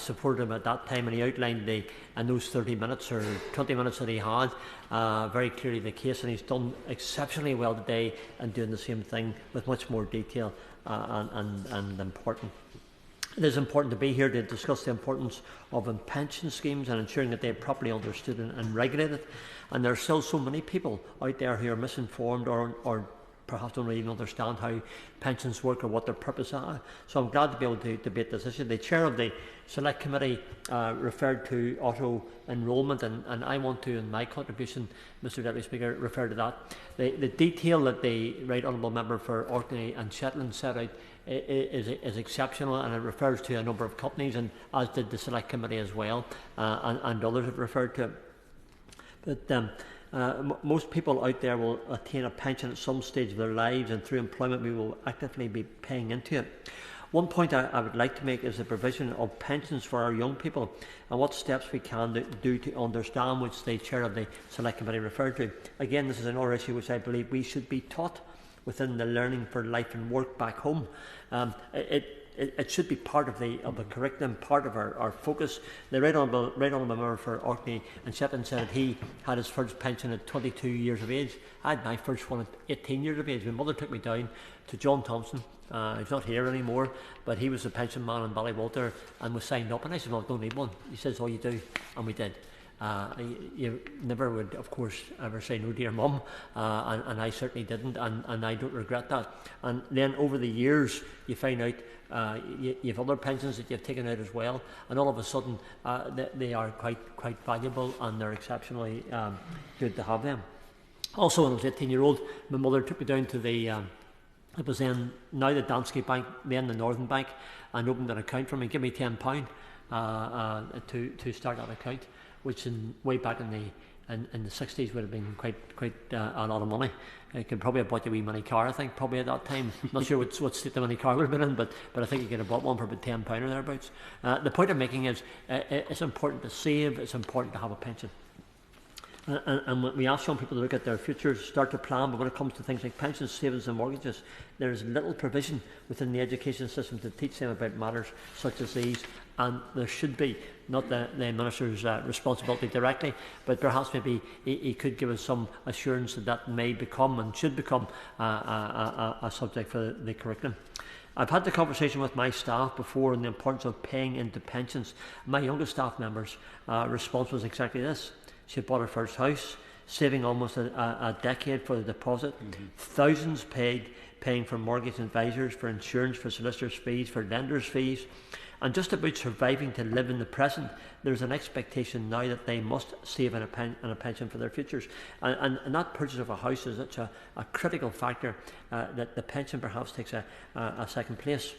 supported him at that time, and he outlined in those 30 minutes or 20 minutes that he had very clearly the case, and he's done exceptionally well today in doing the same thing with much more detail and important. It is important to be here to discuss the importance of pension schemes and ensuring that they are properly understood and regulated. And there are still so many people out there who are misinformed or perhaps don't even understand how pensions work or what their purpose are. So I'm glad to be able to debate this issue. The chair of the Select Committee referred to auto-enrolment, and I want to, in my contribution, Mr Deputy Speaker, refer to that. The detail that the Right Honourable Member for Orkney and Shetland set out is exceptional, and it refers to a number of companies, and as did the Select Committee as well, and others have referred to it. But most people out there will attain a pension at some stage of their lives, and through employment we will actively be paying into it. One point I would like to make is the provision of pensions for our young people and what steps we can do to understand, which the chair of the Select Committee referred to. Again, this is another issue which I believe we should be taught within the learning for life and work back home. It should be part of the curriculum, part of our focus. The Right Honourable Member for Orkney and Shetland said that he had his first pension at 22 years of age. I had my first one at 18 years of age. My mother took me down to John Thompson. He's not here anymore, but he was a pension man in Ballywalter and was signed up. And I said, well, I don't need one. He says, oh, you do. And we did. You never would, of course, ever say no to your mum, and I certainly didn't, and I don't regret that. And then over the years, you find out you have other pensions that you've taken out as well, and all of a sudden they are quite valuable, and they're exceptionally good to have them. Also, when I was 18-year-old, my mother took me down to the it was then now the Danske Bank, then the Northern Bank, and opened an account for me, give me £10 to start that account, which way back in the 60s would have been quite a lot of money. You could probably have bought a wee mini car, I think, probably at that time. Not sure what state the mini car would have been in, but I think you could have bought one for about £10 or thereabouts. The point I'm making is it's important to save, it's important to have a pension. And when we ask young people to look at their futures, start to plan, but when it comes to things like pensions, savings and mortgages, there is little provision within the education system to teach them about matters such as these, and there should be, not the Minister's responsibility directly, but perhaps maybe he could give us some assurance that may become and should become a subject for the curriculum. I've had the conversation with my staff before on the importance of paying into pensions. My youngest staff member's response was exactly this. She bought her first house, saving almost a decade for the deposit, thousands paying for mortgage advisors, for insurance, for solicitors' fees, for lenders' fees, and just about surviving to live in the present. There's an expectation now that they must save in a pension for their futures. And that purchase of a house is such a critical factor that the pension perhaps takes a second place.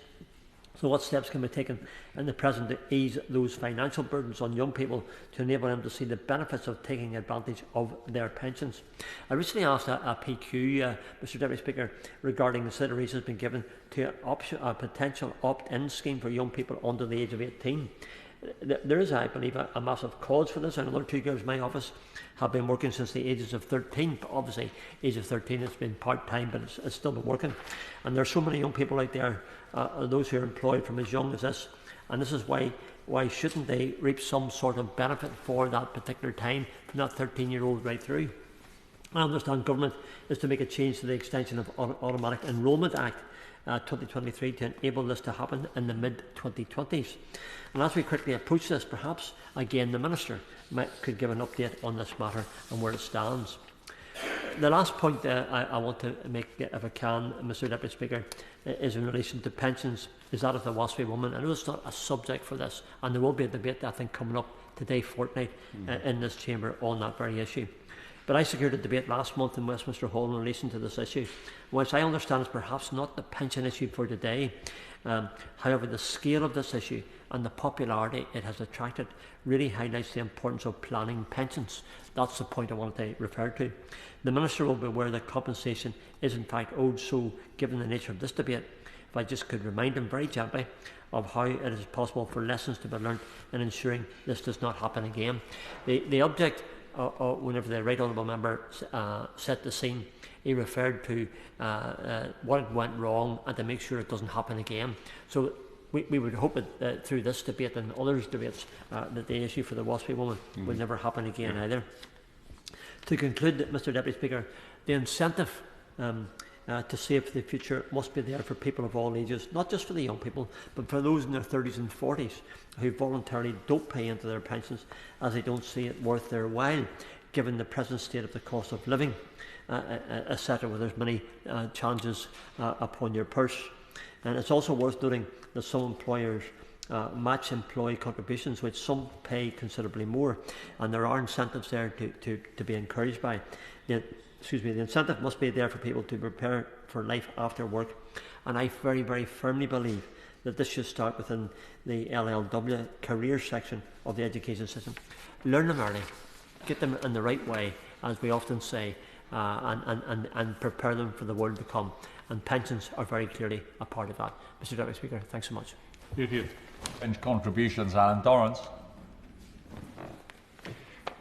So what steps can be taken in the present to ease those financial burdens on young people to enable them to see the benefits of taking advantage of their pensions? I recently asked a PQ, Mr Deputy Speaker, regarding the consideration has been given to a potential opt-in scheme for young people under the age of 18. There is, I believe, a massive cause for this. Another two girls in my office have been working since the ages of 13. Obviously, age of 13 it's been part-time, but it's still been working. And there are so many young people out there, those who are employed from as young as this. And this is why shouldn't they reap some sort of benefit for that particular time from that 13-year-old right through? I understand government is to make a change to the extension of Automatic Enrolment Act 2023 to enable this to happen in the mid-2020s. And as we quickly approach this, perhaps again the Minister could give an update on this matter and where it stands. The last point I want to make, if I can, Mr Deputy Speaker, is in relation to pensions, is that of the WASPI woman. I know it's not a subject for this, and there will be a debate, I think, coming up today fortnight in this chamber on that very issue. But I secured a debate last month in Westminster Hall in relation to this issue, which I understand is perhaps not the pension issue for today. However, the scale of this issue and the popularity it has attracted really highlights the importance of planning pensions. That's the point I wanted to refer to. The Minister will be aware that compensation is in fact owed, so given the nature of this debate, if I just could remind him very gently of how it is possible for lessons to be learned in ensuring this does not happen again. The object, whenever the Right Honourable Member set the scene, he referred to what went wrong and to make sure it doesn't happen again. So we would hope that through this debate and others' debates that the issue for the Waspy woman will never happen again either. To conclude, Mr Deputy Speaker, the incentive to save for the future must be there for people of all ages, not just for the young people, but for those in their 30s and 40s who voluntarily don't pay into their pensions as they don't see it worth their while, given the present state of the cost of living, etc., where there's many challenges upon your purse. And it's also worth noting that some employers match employee contributions, which some pay considerably more, and there are incentives there to be encouraged by. The incentive must be there for people to prepare for life after work, and I very, very firmly believe that this should start within the LLW career section of the education system. Learn them early, get them in the right way, as we often say, and prepare them for the world to come, and pensions are very clearly a part of that. Mr Deputy Speaker, thanks so much. Bench contributions, Allan. Dorans.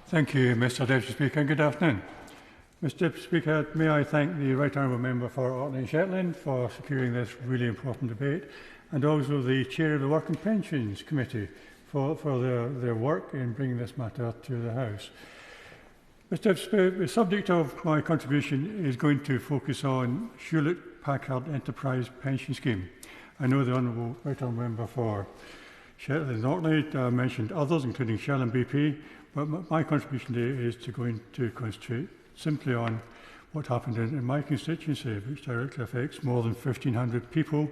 Thank you, Mr Deputy Speaker. Good afternoon. Mr Deputy Speaker, may I thank the Right Honourable Member for Orkney and Shetland for securing this really important debate, and also the Chair of the Work and Pensions Committee for their work in bringing this matter to the House. Mr Deputy Speaker, the subject of my contribution is going to focus on Hewlett-Packard Enterprise Pension Scheme. I know the Honourable Right Honourable Member for Shetland and Orkney mentioned others, including Shell and BP, but my contribution today is going to concentrate simply on what happened in my constituency, which directly affects more than 1,500 people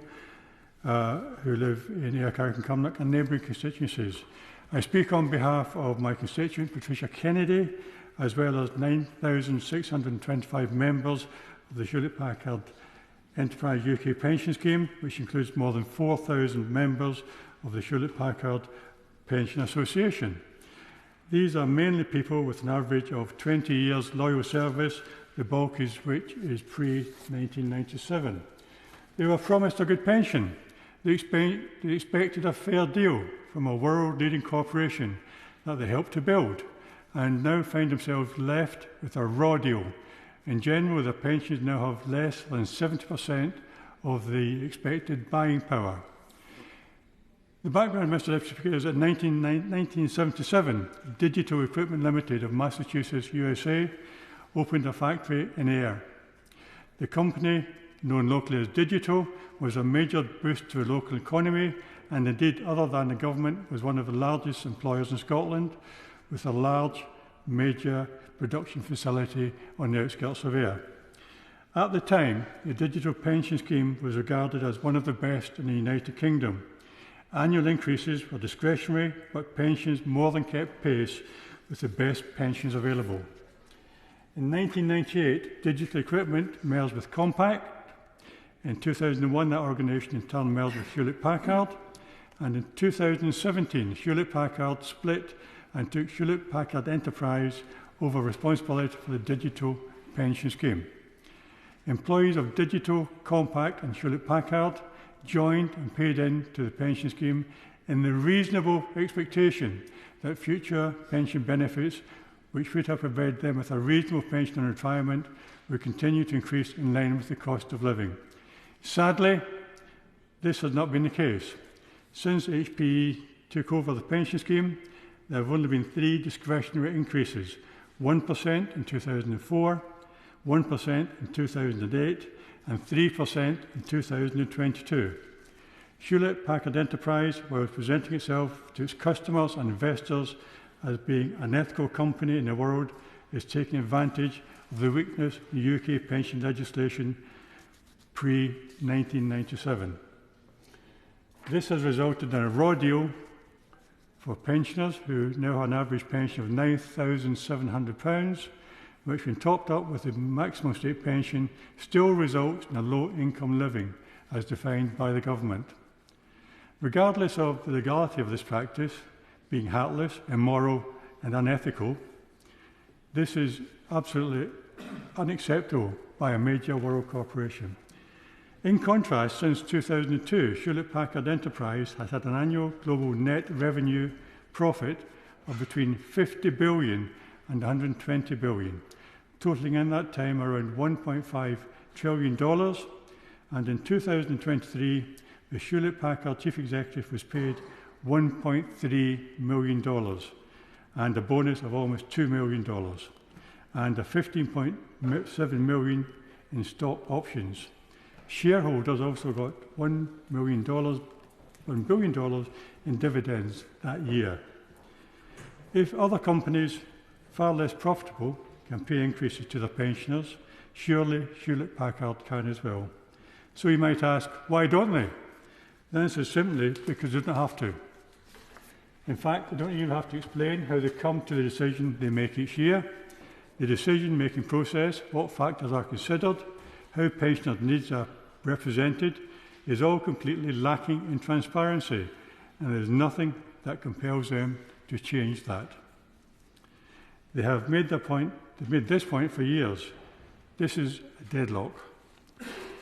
who live in Carrick and Cumnock and neighbouring constituencies. I speak on behalf of my constituent, Patricia Kennedy, as well as 9,625 members of the Hewlett-Packard Enterprise UK Pension Scheme, which includes more than 4,000 members of the Hewlett-Packard Pension Association. These are mainly people with an average of 20 years loyal service, the bulk is which is pre-1997. They were promised a good pension. They expected a fair deal from a world-leading corporation that they helped to build, and now find themselves left with a raw deal. In general, their pensions now have less than 70% of the expected buying power. The background, Mr Deputy Speaker, is that in 1977, Digital Equipment Limited of Massachusetts, USA, opened a factory in Ayr. The company, known locally as Digital, was a major boost to the local economy, and indeed, other than the government, was one of the largest employers in Scotland, with a large, major production facility on the outskirts of Ayr. At the time, the Digital Pension Scheme was regarded as one of the best in the United Kingdom. Annual increases were discretionary, but pensions more than kept pace with the best pensions available. In 1998, Digital Equipment merged with Compact. In 2001, that organisation in turn merged with Hewlett-Packard. And in 2017, Hewlett-Packard split and took Hewlett-Packard Enterprise over responsibility for the Digital Pension Scheme. Employees of Digital, Compact and Hewlett-Packard joined and paid in to the pension scheme in the reasonable expectation that future pension benefits, which would have provided them with a reasonable pension in retirement, would continue to increase in line with the cost of living. Sadly, this has not been the case. Since HPE took over the pension scheme, there have only been 3 discretionary increases, 1% in 2004, 1% in 2008, and 3% in 2022. Hewlett-Packard Enterprise, while presenting itself to its customers and investors as being an ethical company in the world, is taking advantage of the weakness in the UK pension legislation pre-1997. This has resulted in a raw deal for pensioners who now have an average pension of £9,700, which when topped up with the maximum state pension still results in a low income living as defined by the government. Regardless of the legality of this practice, being heartless, immoral and unethical, this is absolutely unacceptable by a major world corporation. In contrast, since 2002, Hewlett-Packard Enterprise has had an annual global net revenue profit of between 50 billion and 120 billion, totaling in that time around $1.5 trillion. And in 2023, the Hewlett-Packard chief executive was paid $1.3 million and a bonus of almost $2 million and a $15.7 million in stock options. Shareholders also got $1 billion in dividends that year. If other companies, far less profitable, can pay increases to their pensioners, surely Hewlett-Packard can as well. So you might ask, why don't they? The answer is simply because they don't have to. In fact, they don't even have to explain how they come to the decision they make each year, the decision-making process, what factors are considered, how pensioners' needs are represented, is all completely lacking in transparency, and there is nothing that compels them to change that. They have made this point for years. This is a deadlock.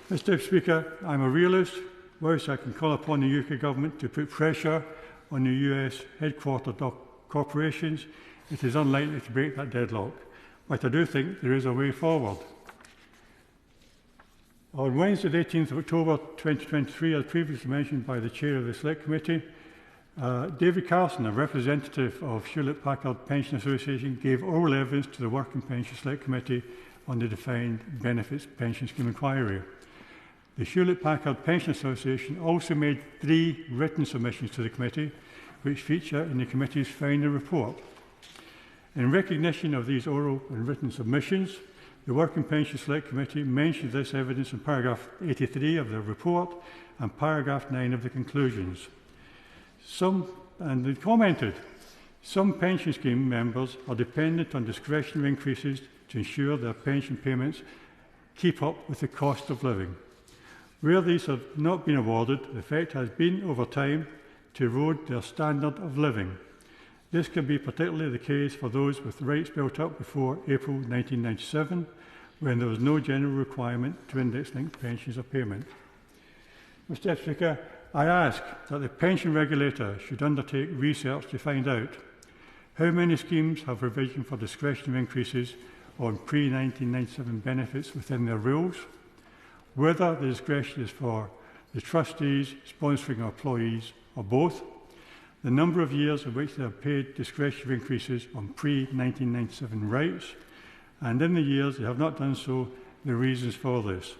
Mr. Speaker, I'm a realist. Whilst I can call upon the UK Government to put pressure on the US headquartered corporations, it is unlikely to break that deadlock. But I do think there is a way forward. On Wednesday, the 18th of October 2023, as previously mentioned by the Chair of the Select Committee, David Carson, a representative of Hewlett-Packard Pension Association, gave oral evidence to the Working Pension Select Committee on the Defined Benefits Pension Scheme Inquiry. The Hewlett-Packard Pension Association also made 3 written submissions to the committee, which feature in the committee's final report. In recognition of these oral and written submissions, the Working Pension Select Committee mentioned this evidence in paragraph 83 of their report and paragraph 9 of the conclusions. And they commented, some pension scheme members are dependent on discretionary increases to ensure their pension payments keep up with the cost of living. Where these have not been awarded, the effect has been over time to erode their standard of living. This can be particularly the case for those with rights built up before April 1997, when there was no general requirement to index-link pensions or payment. Mr. Speaker, I ask that the pension regulator should undertake research to find out how many schemes have provision for discretionary increases on pre-1997 benefits within their rules, whether the discretion is for the trustees, sponsoring or employees, or both, the number of years in which they have paid discretionary increases on pre-1997 rights, and in the years they have not done so, the reasons for this.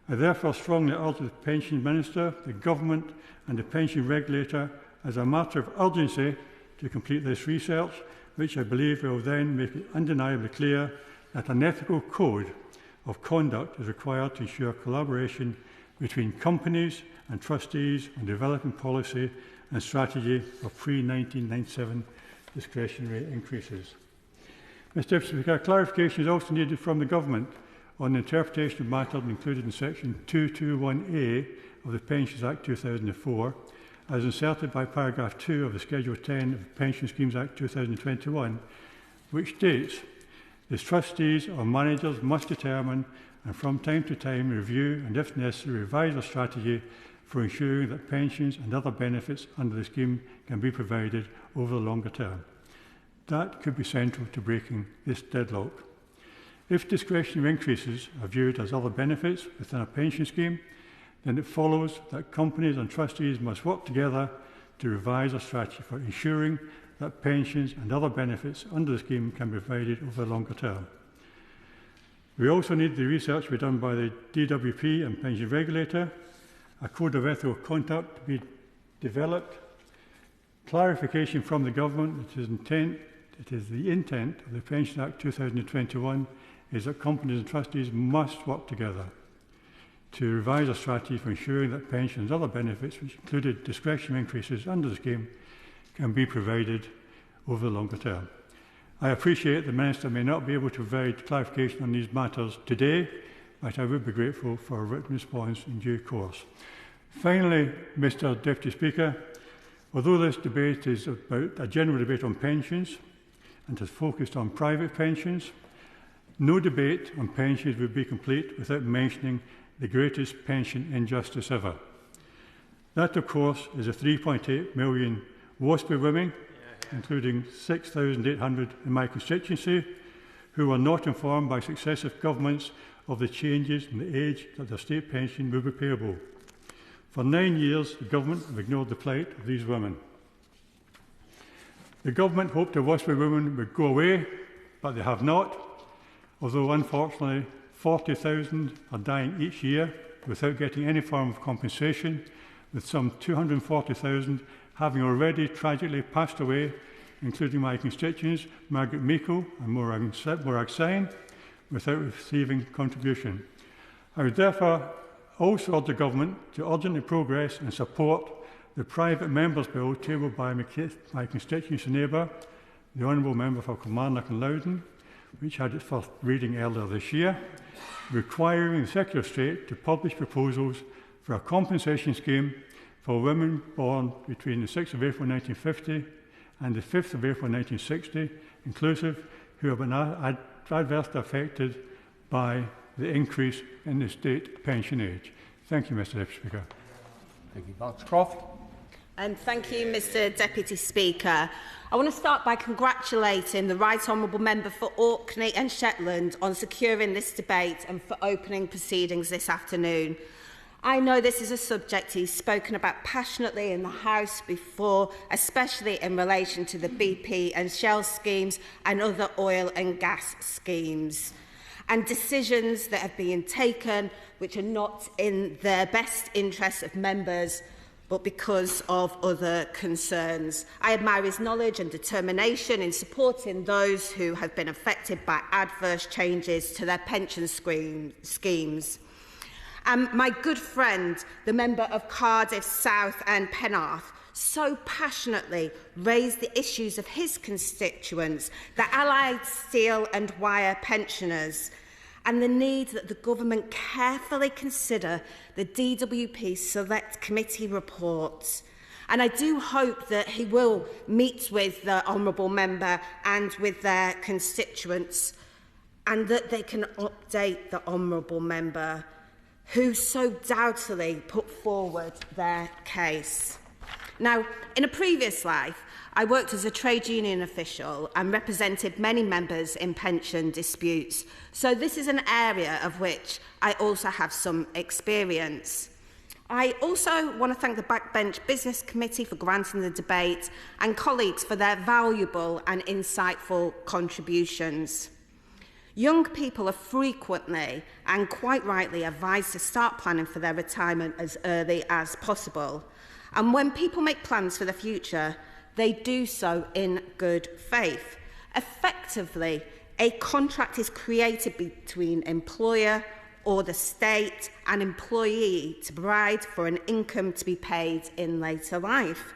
I therefore strongly urge the Pension Minister, the Government and the Pension Regulator, as a matter of urgency, to complete this research, which I believe will then make it undeniably clear that an ethical code of conduct is required to ensure collaboration between companies and trustees on developing policy and strategy for pre-1997 discretionary increases. Mr. Speaker, clarification is also needed from the Government on the interpretation of matters included in section 221A of the Pensions Act 2004, as inserted by paragraph 2 of the Schedule 10 of the Pension Schemes Act 2021, which states, the trustees or managers must determine and from time to time review and, if necessary, revise a strategy for ensuring that pensions and other benefits under the scheme can be provided over the longer term. That could be central to breaking this deadlock. If discretionary increases are viewed as other benefits within a pension scheme, then it follows that companies and trustees must work together to revise a strategy for ensuring that pensions and other benefits under the scheme can be provided over the longer term. We also need the research to be done by the DWP and Pension Regulator, a code of ethical conduct to be developed, clarification from the Government that it is the intent of the Pension Act 2021 is that companies and trustees must work together to revise a strategy for ensuring that pensions and other benefits, which included discretionary increases under the scheme, can be provided over the longer term. I appreciate the Minister may not be able to provide clarification on these matters today, but I would be grateful for a written response in due course. Finally, Mr Deputy Speaker, although this debate is about a general debate on pensions and is focused on private pensions, no debate on pensions would be complete without mentioning the greatest pension injustice ever. That, of course, is the 3.8 million WASPy women, including 6,800 in my constituency, who were not informed by successive governments of the changes in the age that their state pension would be payable. For 9 years, the government have ignored the plight of these women. The government hoped the WASPy women would go away, but they have not, although unfortunately 40,000 are dying each year without getting any form of compensation, with some 240,000 having already tragically passed away, including my constituents Margaret Meikle and Morag Syne, without receiving contribution. I would therefore also urge the Government to urgently progress and support the private members' bill tabled by my constituency neighbour, the Honourable Member for Cumnock and Loudon, which had its first reading earlier this year, requiring the Secretary of State to publish proposals for a compensation scheme for women born between the 6th of April 1950 and the 5th of April 1960, inclusive, who have been adversely affected by the increase in the state pension age. Thank you, Mr Deputy Speaker. Thank you. Foxcroft. Thank you, Mr Deputy Speaker. I want to start by congratulating the Right Honourable Member for Orkney and Shetland on securing this debate and for opening proceedings this afternoon. I know this is a subject he's spoken about passionately in the House before, especially in relation to the BP and Shell schemes and other oil and gas schemes, and decisions that have been taken which are not in the best interests of members, but because of other concerns. I admire his knowledge and determination in supporting those who have been affected by adverse changes to their pension schemes. My good friend, the member of Cardiff South and Penarth, so passionately raised the issues of his constituents, the Allied Steel and Wire pensioners, and the need that the government carefully consider the DWP Select Committee reports. And I do hope that he will meet with the Honourable Member and with their constituents, and that they can update the Honourable Member, who so doubtfully put forward their case. Now, in a previous life, I worked as a trade union official and represented many members in pension disputes, so this is an area of which I also have some experience. I also want to thank the Backbench Business Committee for granting the debate and colleagues for their valuable and insightful contributions. Young people are frequently and quite rightly advised to start planning for their retirement as early as possible. And when people make plans for the future, they do so in good faith. Effectively, a contract is created between employer or the state and employee to provide for an income to be paid in later life.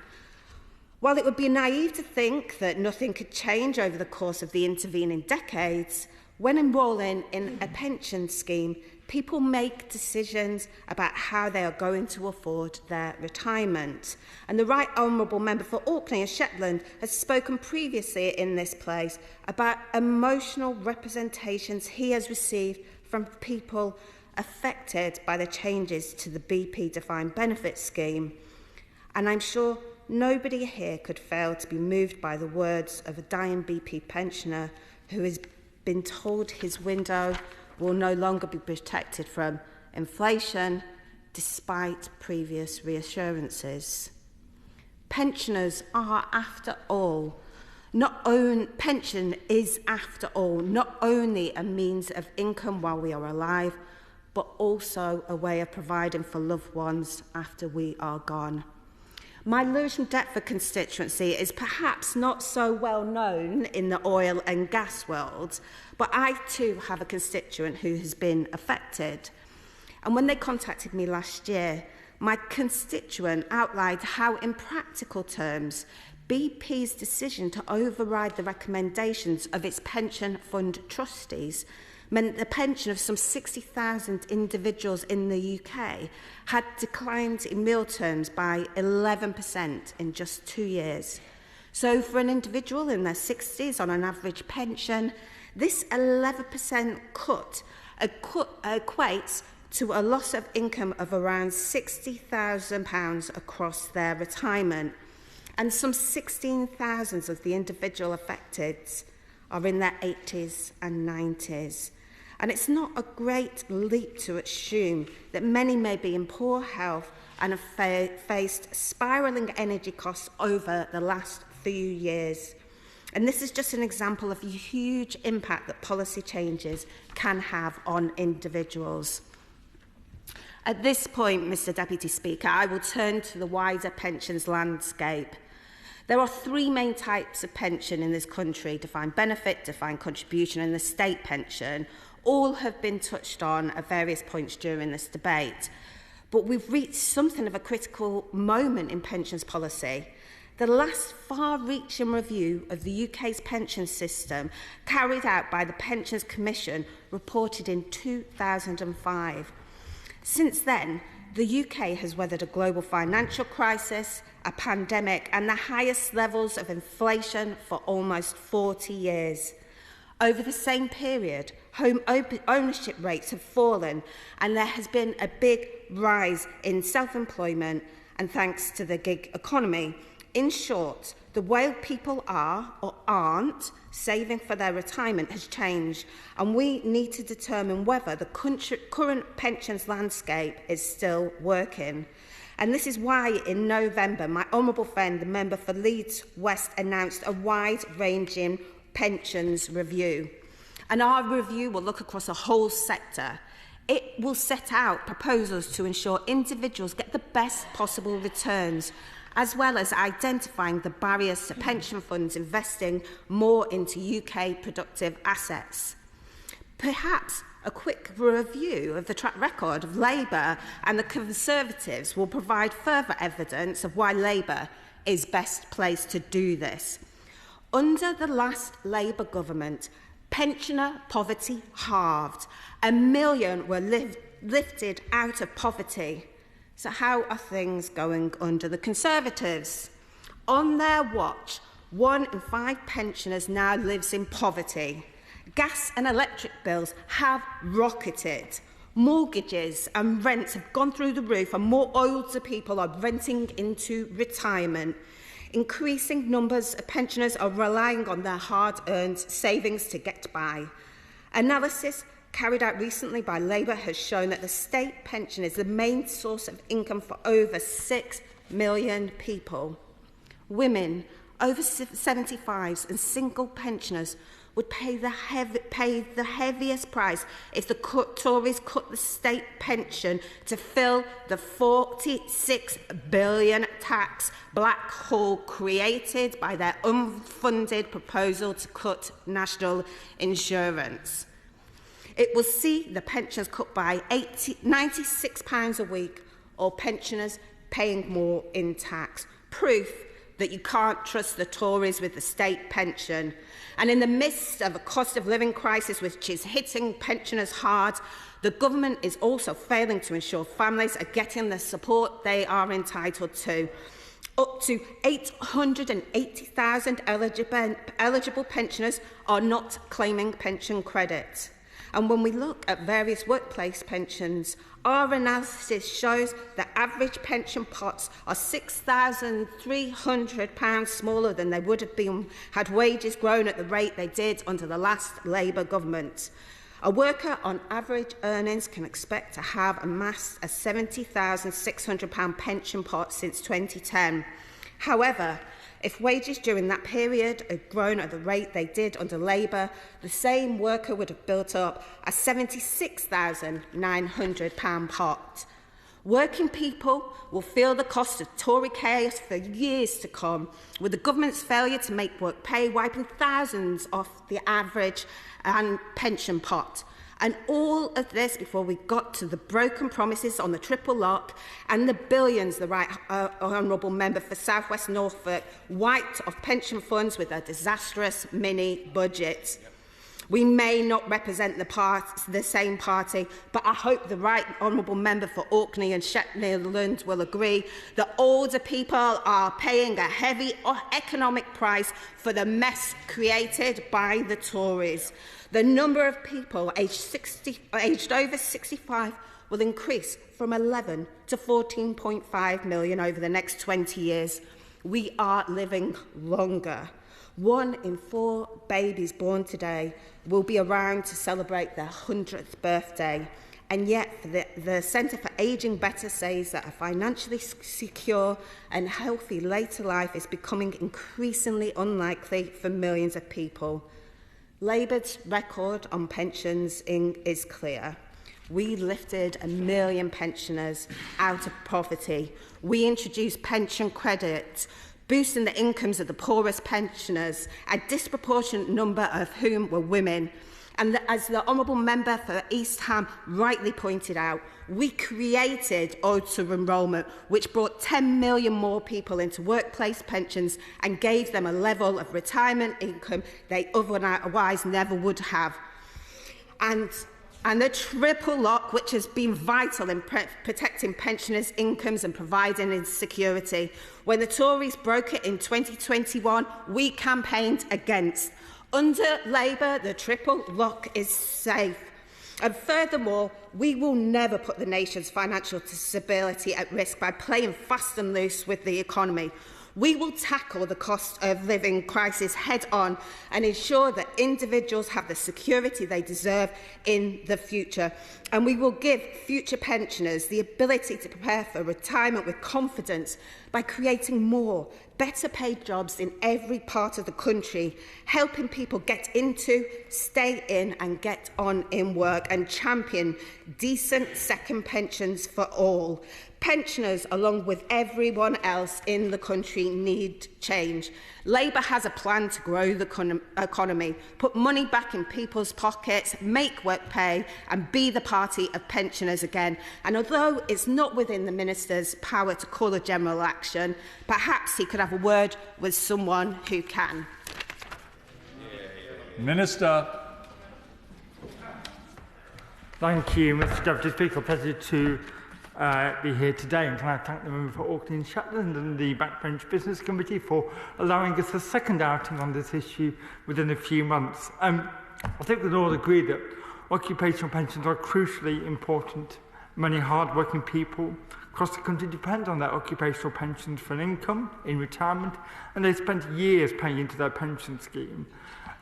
While it would be naive to think that nothing could change over the course of the intervening decades, when enrolling in a pension scheme, people make decisions about how they are going to afford their retirement. And the Right Honourable Member for Orkney and Shetland has spoken previously in this place about emotional representations he has received from people affected by the changes to the BP Defined Benefit Scheme. And I'm sure nobody here could fail to be moved by the words of a dying BP pensioner who has been told his window will no longer be protected from inflation, despite previous reassurances. Pensioners are, after all, pension is, after all, not only a means of income while we are alive, but also a way of providing for loved ones after we are gone. My Lewisham Deptford constituency is perhaps not so well known in the oil and gas world, but I too have a constituent who has been affected. And when they contacted me last year, my constituent outlined how, in practical terms, BP's decision to override the recommendations of its pension fund trustees meant the pension of some 60,000 individuals in the UK had declined in real terms by 11% in just 2 years. So for an individual in their 60s on an average pension, this 11% cut equates to a loss of income of around £60,000 across their retirement. And some 16,000 of the individual affected are in their 80s and 90s. And it's not a great leap to assume that many may be in poor health and have faced spiralling energy costs over the last few years. And this is just an example of the huge impact that policy changes can have on individuals. At this point, Mr Deputy Speaker, I will turn to the wider pensions landscape. There are three main types of pension in this country: defined benefit, defined contribution and the state pension. All have been touched on at various points during this debate. But we've reached something of a critical moment in pensions policy. The last far-reaching review of the UK's pension system, carried out by the Pensions Commission, reported in 2005. Since then, the UK has weathered a global financial crisis, a pandemic, and the highest levels of inflation for almost 40 years. Over the same period, home ownership rates have fallen, and there has been a big rise in self-employment, and thanks to the gig economy. In short, the way people are or aren't saving for their retirement has changed, and we need to determine whether the current pensions landscape is still working. And this is why in November, my honourable friend, the member for Leeds West, announced a wide-ranging pensions review. And our review will look across a whole sector. It will set out proposals to ensure individuals get the best possible returns, as well as identifying the barriers to pension funds investing more into UK productive assets. Perhaps a quick review of the track record of Labour and the Conservatives will provide further evidence of why Labour is best placed to do this. Under the last Labour government, pensioner poverty halved. 1 million were lifted out of poverty. So how are things going under the Conservatives? On their watch, 1 in 5 pensioners now lives in poverty. Gas and electric bills have rocketed. Mortgages and rents have gone through the roof, and more older people are renting into retirement. Increasing numbers of pensioners are relying on their hard-earned savings to get by. Analysis carried out recently by Labour has shown that the state pension is the main source of income for over 6 million people. Women over 75s and single pensioners would pay the heaviest price if the Tories cut the state pension to fill the £46 billion tax black hole created by their unfunded proposal to cut national insurance. It will see the pensions cut by £96 a week, or pensioners paying more in tax. Proof that you can't trust the Tories with the state pension. And in the midst of a cost of living crisis which is hitting pensioners hard, the government is also failing to ensure families are getting the support they are entitled to. Up to 880,000 eligible pensioners are not claiming pension credit. And when we look at various workplace pensions, our analysis shows that average pension pots are £6,300 smaller than they would have been had wages grown at the rate they did under the last Labour government. A worker on average earnings can expect to have amassed a £70,600 pension pot since 2010. However, if wages during that period had grown at the rate they did under Labour, the same worker would have built up a £76,900 pot. Working people will feel the cost of Tory chaos for years to come, with the government's failure to make work pay wiping thousands off the average pension pot. And all of this before we got to the broken promises on the triple lock and the billions the Right Honourable Member for South West Norfolk wiped off pension funds with a disastrous mini budget. We may not represent the same party, but I hope the Right Honourable Member for Orkney and Shetland will agree that older people are paying a heavy economic price for the mess created by the Tories. The number of people aged over 65 will increase from 11 to 14.5 million over the next 20 years. We are living longer. 1 in 4 babies born today will be around to celebrate their 100th birthday. And yet the Centre for Ageing Better says that a financially secure and healthy later life is becoming increasingly unlikely for millions of people. Labour's record on pensions is clear. We lifted 1 million pensioners out of poverty. We introduced pension credit, boosting the incomes of the poorest pensioners, a disproportionate number of whom were women. And as the Honourable Member for East Ham rightly pointed out, we created auto-enrolment, which brought 10 million more people into workplace pensions and gave them a level of retirement income they otherwise never would have. And the triple lock, which has been vital in protecting pensioners' incomes and providing security. When the Tories broke it in 2021, we campaigned against. Under Labour, the triple lock is safe. And furthermore, we will never put the nation's financial stability at risk by playing fast and loose with the economy. We will tackle the cost of living crisis head on and ensure that individuals have the security they deserve in the future. And we will give future pensioners the ability to prepare for retirement with confidence by creating more, better paid jobs in every part of the country, helping people get into, stay in and get on in work, and champion decent second pensions for all. Pensioners, along with everyone else in the country, need change. Labour has a plan to grow the economy, put money back in people's pockets, make work pay, and be the party of pensioners again. And although it's not within the Minister's power to call a general action, perhaps he could have a word with someone who can. Minister. Thank you, Mr Deputy Speaker. Pleasure to be here today, and can I thank the member for Orkney and Shetland and the Backbench Business Committee for allowing us a second outing on this issue within a few months. I think we'd all agree that occupational pensions are crucially important. Many hard-working people across the country depend on their occupational pensions for an income in retirement, and they spend years paying into their pension scheme.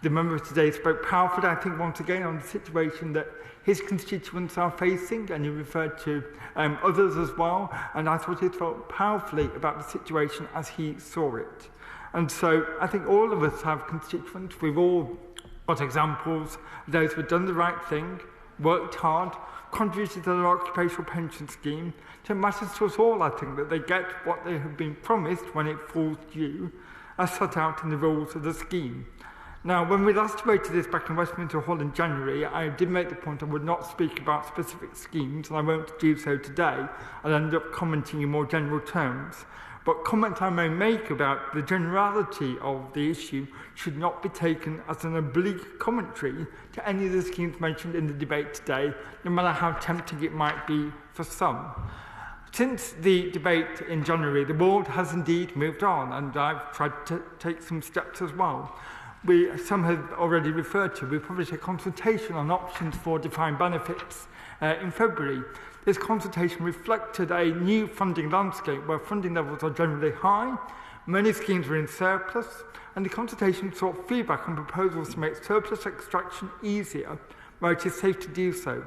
The member today spoke powerfully, I think, once again on the situation that his constituents are facing, and he referred to others as well, and I thought he spoke powerfully about the situation as he saw it. And so I think all of us have constituents. We've all got examples of those who have done the right thing, worked hard, contributed to their occupational pension scheme. So it matters to us all, I think, that they get what they have been promised when it falls due, as set out in the rules of the scheme. Now, when we last debated this back in Westminster Hall in January, I did make the point I would not speak about specific schemes, and I won't do so today. I'll end up commenting in more general terms. But comments I may make about the generality of the issue should not be taken as an oblique commentary to any of the schemes mentioned in the debate today, no matter how tempting it might be for some. Since the debate in January, the world has indeed moved on, and I've tried to take some steps as well. Some have already referred to, we published a consultation on options for defined benefits in February. This consultation reflected a new funding landscape where funding levels are generally high, many schemes are in surplus, and the consultation sought feedback on proposals to make surplus extraction easier where it is safe to do so.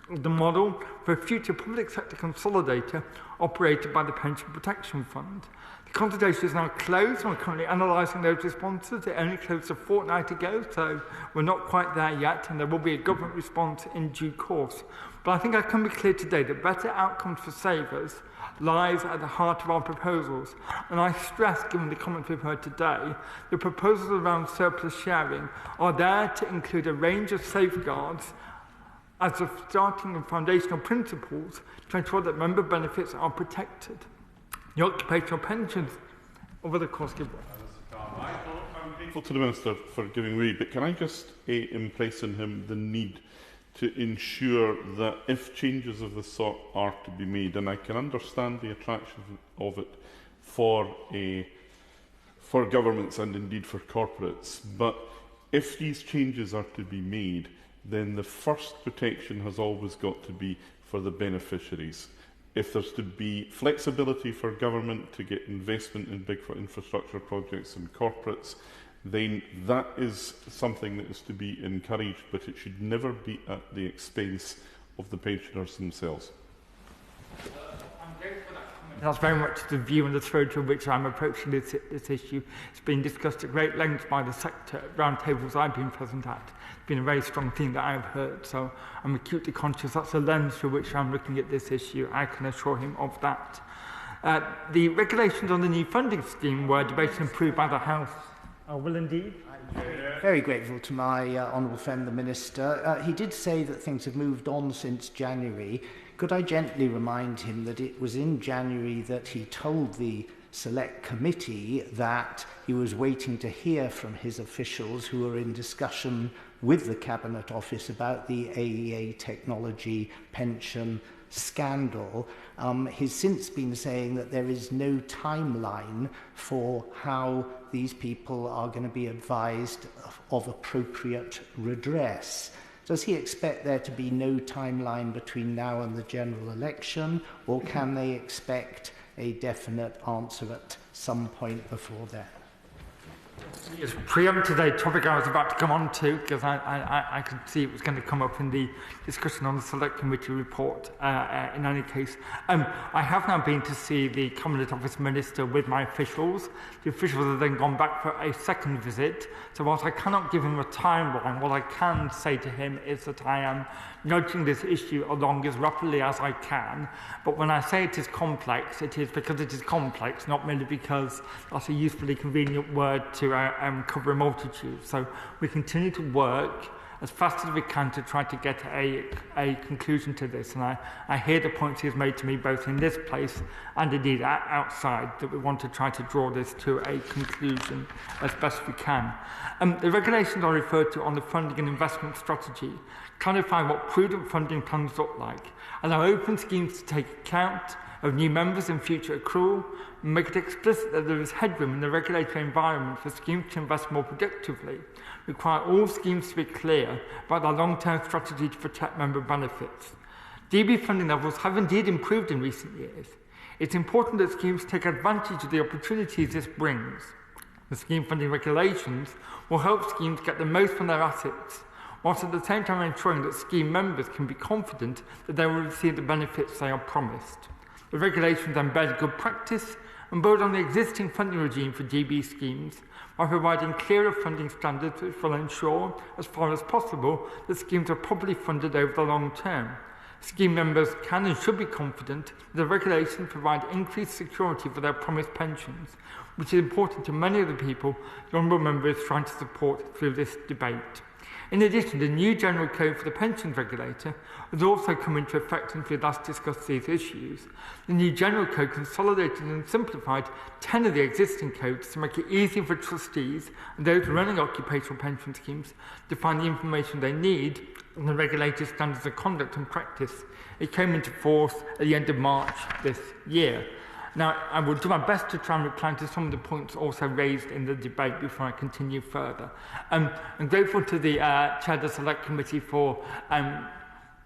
The model for a future public sector consolidator operated by the Pension Protection Fund. The consultation is now closed, and we're currently analysing those responses. It only closed a fortnight ago, so we're not quite there yet, and there will be a government response in due course. But I think I can be clear today that better outcomes for savers lies at the heart of our proposals. And I stress, given the comments we've heard today, the proposals around surplus sharing are there to include a range of safeguards as the starting and foundational principles to ensure that member benefits are protected. The occupational pensions over the course of I'm grateful to the Minister for giving way, but can I just impress on him the need to ensure that if changes of this sort are to be made, and I can understand the attraction of it for governments and indeed for corporates, but if these changes are to be made, then the first protection has always got to be for the beneficiaries. If there's to be flexibility for government to get investment in big infrastructure projects and corporates, then that is something that is to be encouraged, but it should never be at the expense of the pensioners themselves. That's very much the view and the throat to which I'm approaching this issue. It's been discussed at great length by the sector at roundtables I've been present at. It's been a very strong theme that I've heard, so I'm acutely conscious that's the lens through which I'm looking at this issue. I can assure him of that. The regulations on the new funding scheme were debated and approved by the House. I will indeed. Very grateful to my honourable friend, the Minister. He did say that things have moved on since January. Could I gently remind him that it was in January that he told the Select Committee that he was waiting to hear from his officials who were in discussion with the Cabinet Office about the AEA technology pension scandal. He's since been saying that there is no timeline for how these people are going to be advised of appropriate redress. Does he expect there to be no timeline between now and the general election, or can they expect a definite answer at some point before then? It's preempted a topic I was about to come on to, because I could see it was going to come up in the discussion on the Select Committee report in any case. I have now been to see the Cabinet Office Minister with my officials. The officials have then gone back for a second visit. So whilst I cannot give him a timeline, what I can say to him is that I am nudging this issue along as rapidly as I can. But when I say it is complex, it is because it is complex, not merely because that's a usefully convenient word to cover a multitude. So we continue to work as fast as we can to try to get a conclusion to this. And I hear the points he has made to me both in this place and indeed outside, that we want to try to draw this to a conclusion as best we can. The regulations I referred to on the funding and investment strategy clarify what prudent funding plans look like, allow open schemes to take account of new members and future accrual, and make it explicit that there is headroom in the regulatory environment for schemes to invest more productively, require all schemes to be clear about their long-term strategy to protect member benefits. DB funding levels have indeed improved in recent years. It's important that schemes take advantage of the opportunities this brings. The scheme funding regulations will help schemes get the most from their assets, whilst at the same time ensuring that scheme members can be confident that they will receive the benefits they are promised. The regulations embed good practice and build on the existing funding regime for GB schemes by providing clearer funding standards which will ensure, as far as possible, that schemes are properly funded over the long term. Scheme members can and should be confident that the regulations provide increased security for their promised pensions, which is important to many of the people the Honourable Member is trying to support through this debate. In addition, the new General Code for the Pensions Regulator has also come into effect since we last discussed these issues. The new General Code consolidated and simplified 10 of the existing codes to make it easier for trustees and those running occupational pension schemes to find the information they need and the regulator's standards of conduct and practice. It came into force at the end of March this year. Now, I will do my best to try and reply to some of the points also raised in the debate before I continue further. I'm grateful to the Chair of the Select Committee for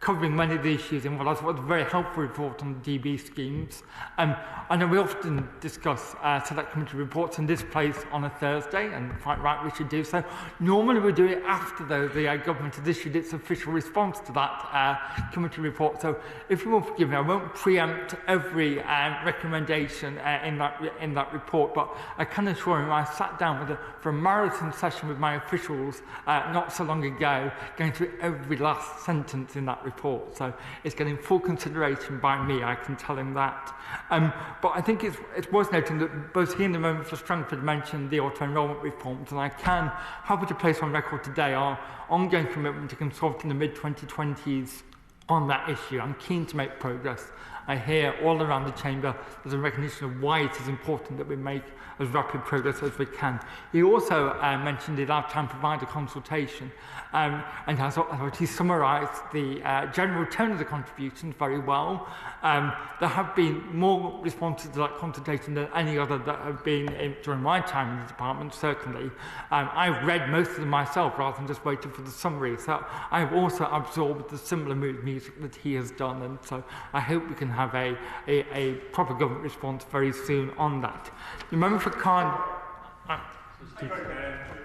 covering many of the issues in what I thought was a very helpful report on the DB schemes. I know we often discuss Select Committee reports in this place on a Thursday, and quite right we should do so. Normally we do it after, though, the government has issued its official response to that committee report. So if you will forgive me, I won't preempt every recommendation in that report, but I can assure you I sat down for a marathon session with my officials not so long ago, going through every last sentence in that report. report. So it's getting full consideration by me, I can tell him that. But I think it's worth noting that both he and the member for Strangford mentioned the auto-enrolment reforms, and I can happy to place on record today our ongoing commitment to consult in the mid-2020s on that issue. I'm keen to make progress. I hear all around the chamber there's a recognition of why it is important that we make as rapid progress as we can. He also mentioned the lifetime provider consultation and has already summarised the general tone of the contributions very well. There have been more responses to that consultation than any other that have been during my time in the department, certainly. I've read most of them myself rather than just waiting for the summary. So I've also absorbed the similar mood music that he has done, and so I hope we can have a proper government response very soon on that. The member for Cardiff.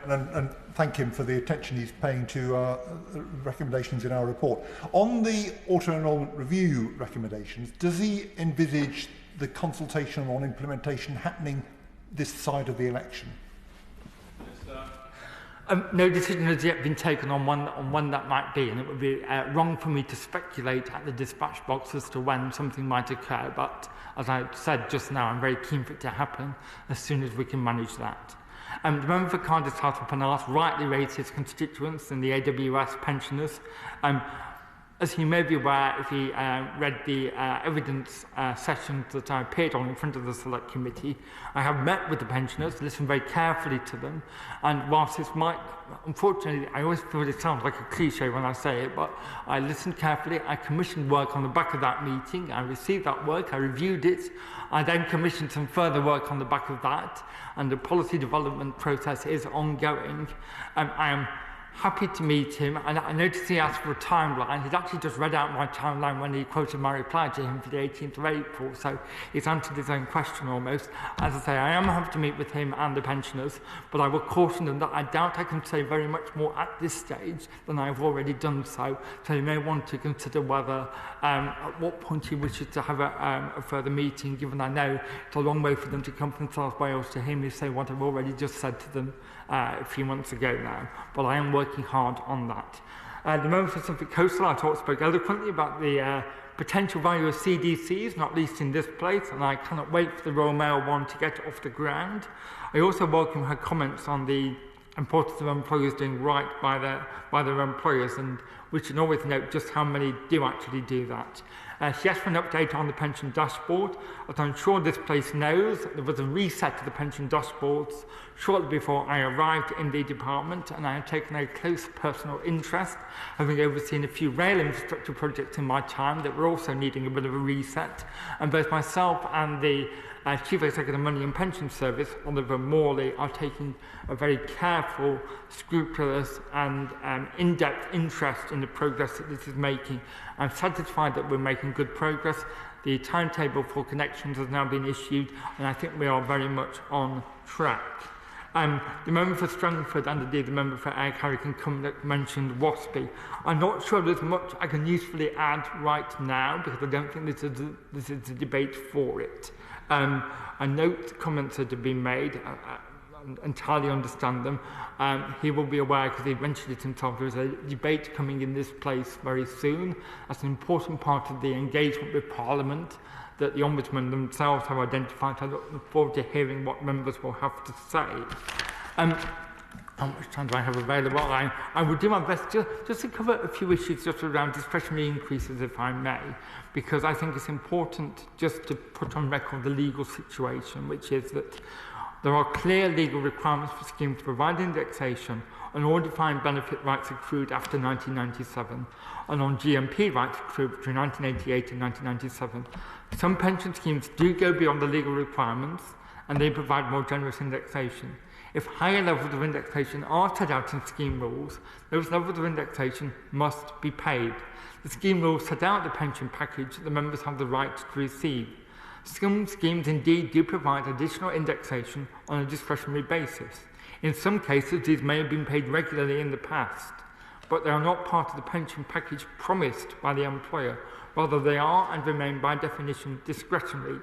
And thank him for the attention he's paying to recommendations in our report. On the auto-enrolment review recommendations, does he envisage the consultation on implementation happening this side of the election? No decision has yet been taken on when that might be, and it would be wrong for me to speculate at the dispatch box as to when something might occur, but as I said just now, I'm very keen for it to happen as soon as we can manage that. The member for Cardiff South and Penarth rightly raised his constituents and the AWS pensioners. As you may be aware, if he read the evidence sessions that I appeared on in front of the Select Committee, I have met with the pensioners, listened very carefully to them, and whilst this might, unfortunately, I always feel it sounds like a cliche when I say it, but I listened carefully, I commissioned work on the back of that meeting, I received that work, I reviewed it, I then commissioned some further work on the back of that, and the policy development process is ongoing. I am happy to meet him, and I noticed he asked for a timeline. He'd actually just read out my timeline when he quoted my reply to him for the 18th of April, so he's answered his own question almost. As I say, I am happy to meet with him and the pensioners, but I will caution them that I doubt I can say very much more at this stage than I've already done so you may want to consider whether at what point he wishes to have a further meeting, given I know it's a long way for them to come from South Wales to hear me say what I've already just said to them a few months ago now, but I am working hard on that. The member for Suffolk Coastal, I thought, spoke eloquently about the potential value of CDCs, not least in this place, and I cannot wait for the Royal Mail one to get off the ground. I also welcome her comments on the importance of employers doing right by their employers, and we should always note just how many do actually do that. She asked for an update on the pension dashboard. As I'm sure this place knows, there was a reset of the pension dashboards shortly before I arrived in the department, and I have taken a close personal interest, having overseen a few rail infrastructure projects in my time that were also needing a bit of a reset. And both myself and the Chief Executive of Money and Pension Service, Oliver Morley, are taking a very careful, scrupulous and in-depth interest in the progress that this is making. I'm satisfied that we're making good progress. The timetable for connections has now been issued, and I think we are very much on track. The member for Strangford and indeed the member for Carrick and Cumnock mentioned WASPI. I'm not sure there's much I can usefully add right now, because I don't think this is a debate for it. I note the comments that have been made, entirely understand them. He will be aware, because he mentioned it himself, there's a debate coming in this place very soon. That's an important part of the engagement with Parliament that the Ombudsman themselves have identified. I look forward to hearing what members will have to say. How much time do I have available? I will do my best just to cover a few issues just around discretionary increases, if I may, because I think it's important just to put on record the legal situation, which is that there are clear legal requirements for schemes to provide indexation on all defined benefit rights accrued after 1997 and on GMP rights accrued between 1988 and 1997. Some pension schemes do go beyond the legal requirements and they provide more generous indexation. If higher levels of indexation are set out in scheme rules, those levels of indexation must be paid. The scheme rules set out the pension package that the members have the right to receive. Some schemes indeed do provide additional indexation on a discretionary basis. In some cases, these may have been paid regularly in the past, but they are not part of the pension package promised by the employer. Rather, they are and remain by definition discretionary.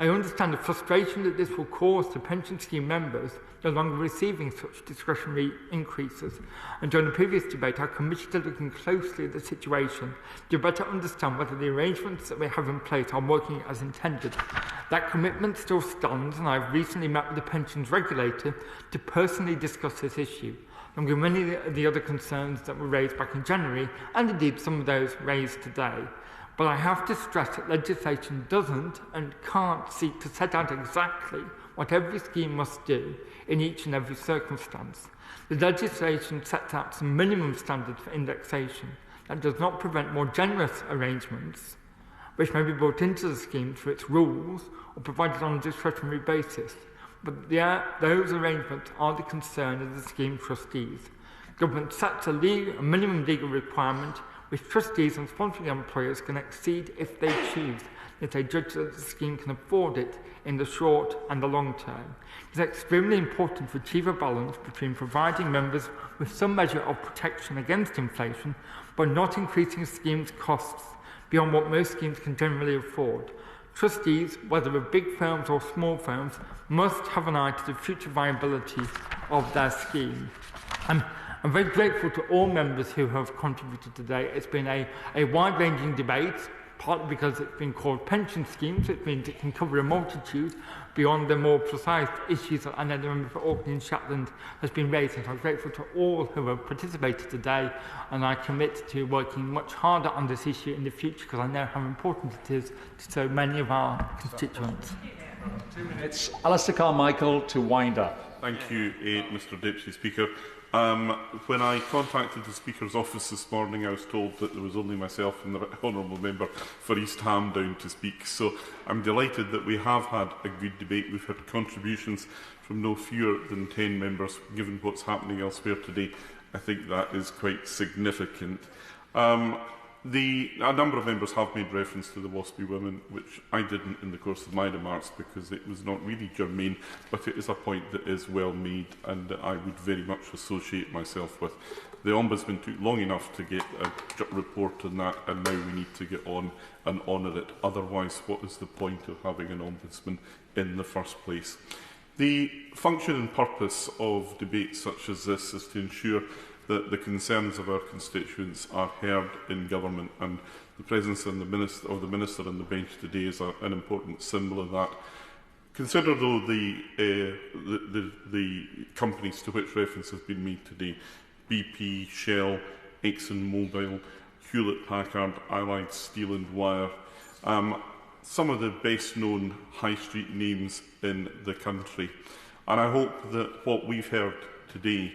I understand the frustration that this will cause to pension scheme members no longer receiving such discretionary increases, and during the previous debate I committed to looking closely at the situation to better understand whether the arrangements that we have in place are working as intended. That commitment still stands, and I've recently met with the pensions regulator to personally discuss this issue. And with many of the other concerns that were raised back in January, and indeed some of those raised today. But I have to stress that legislation doesn't and can't seek to set out exactly what every scheme must do in each and every circumstance. The legislation sets out some minimum standards for indexation that does not prevent more generous arrangements, which may be brought into the scheme through its rules or provided on a discretionary basis. But those arrangements are the concern of the scheme trustees. Government sets a minimum legal requirement which trustees and sponsoring employers can exceed if they choose, if they judge that the scheme can afford it in the short and the long term. It is extremely important to achieve a balance between providing members with some measure of protection against inflation, but not increasing schemes' costs beyond what most schemes can generally afford. Trustees, whether of big firms or small firms, must have an eye to the future viability of their scheme. I'm very grateful to all members who have contributed today. It's been a wide-ranging debate, partly because it's been called pension schemes. It means it can cover a multitude beyond the more precise issues that I know the member for Orkney and Shetland has been raising. So I'm grateful to all who have participated today, and I commit to working much harder on this issue in the future because I know how important it is to so many of our constituents. 2 minutes. Alistair Carmichael to wind up. Thank you, Mr Deputy Speaker. When I contacted the Speaker's office this morning, I was told that there was only myself and the Honourable Member for East Ham down to speak. So I'm delighted that we have had a good debate. We've had contributions from no fewer than 10 members. Given what's happening elsewhere today, I think that is quite significant. A number of members have made reference to the WASPy women, which I didn't in the course of my remarks because it was not really germane, but it is a point that is well made and I would very much associate myself with. The Ombudsman took long enough to get a report on that, and now we need to get on and honour it. Otherwise, what is the point of having an Ombudsman in the first place? The function and purpose of debates such as this is to ensure that the concerns of our constituents are heard in government, and the presence of the Minister on the bench today is an important symbol of that. Consider, though, the companies to which reference has been made today: BP, Shell, ExxonMobil, Hewlett-Packard, Allied Steel and Wire, some of the best-known high street names in the country. And I hope that what we've heard today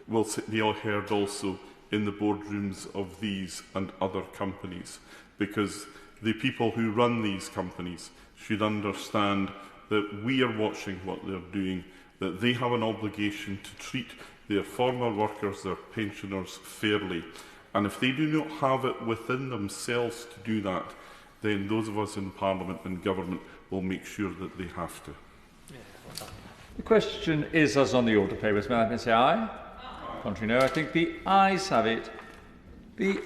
will be heard also in the boardrooms of these and other companies, because the people who run these companies should understand that we are watching what they're doing, that they have an obligation to treat their former workers, their pensioners, fairly. And if they do not have it within themselves to do that, then those of us in Parliament and government will make sure that they have to. The question is as on the order papers. May I say aye? Contrary, no. I think the ayes have it. The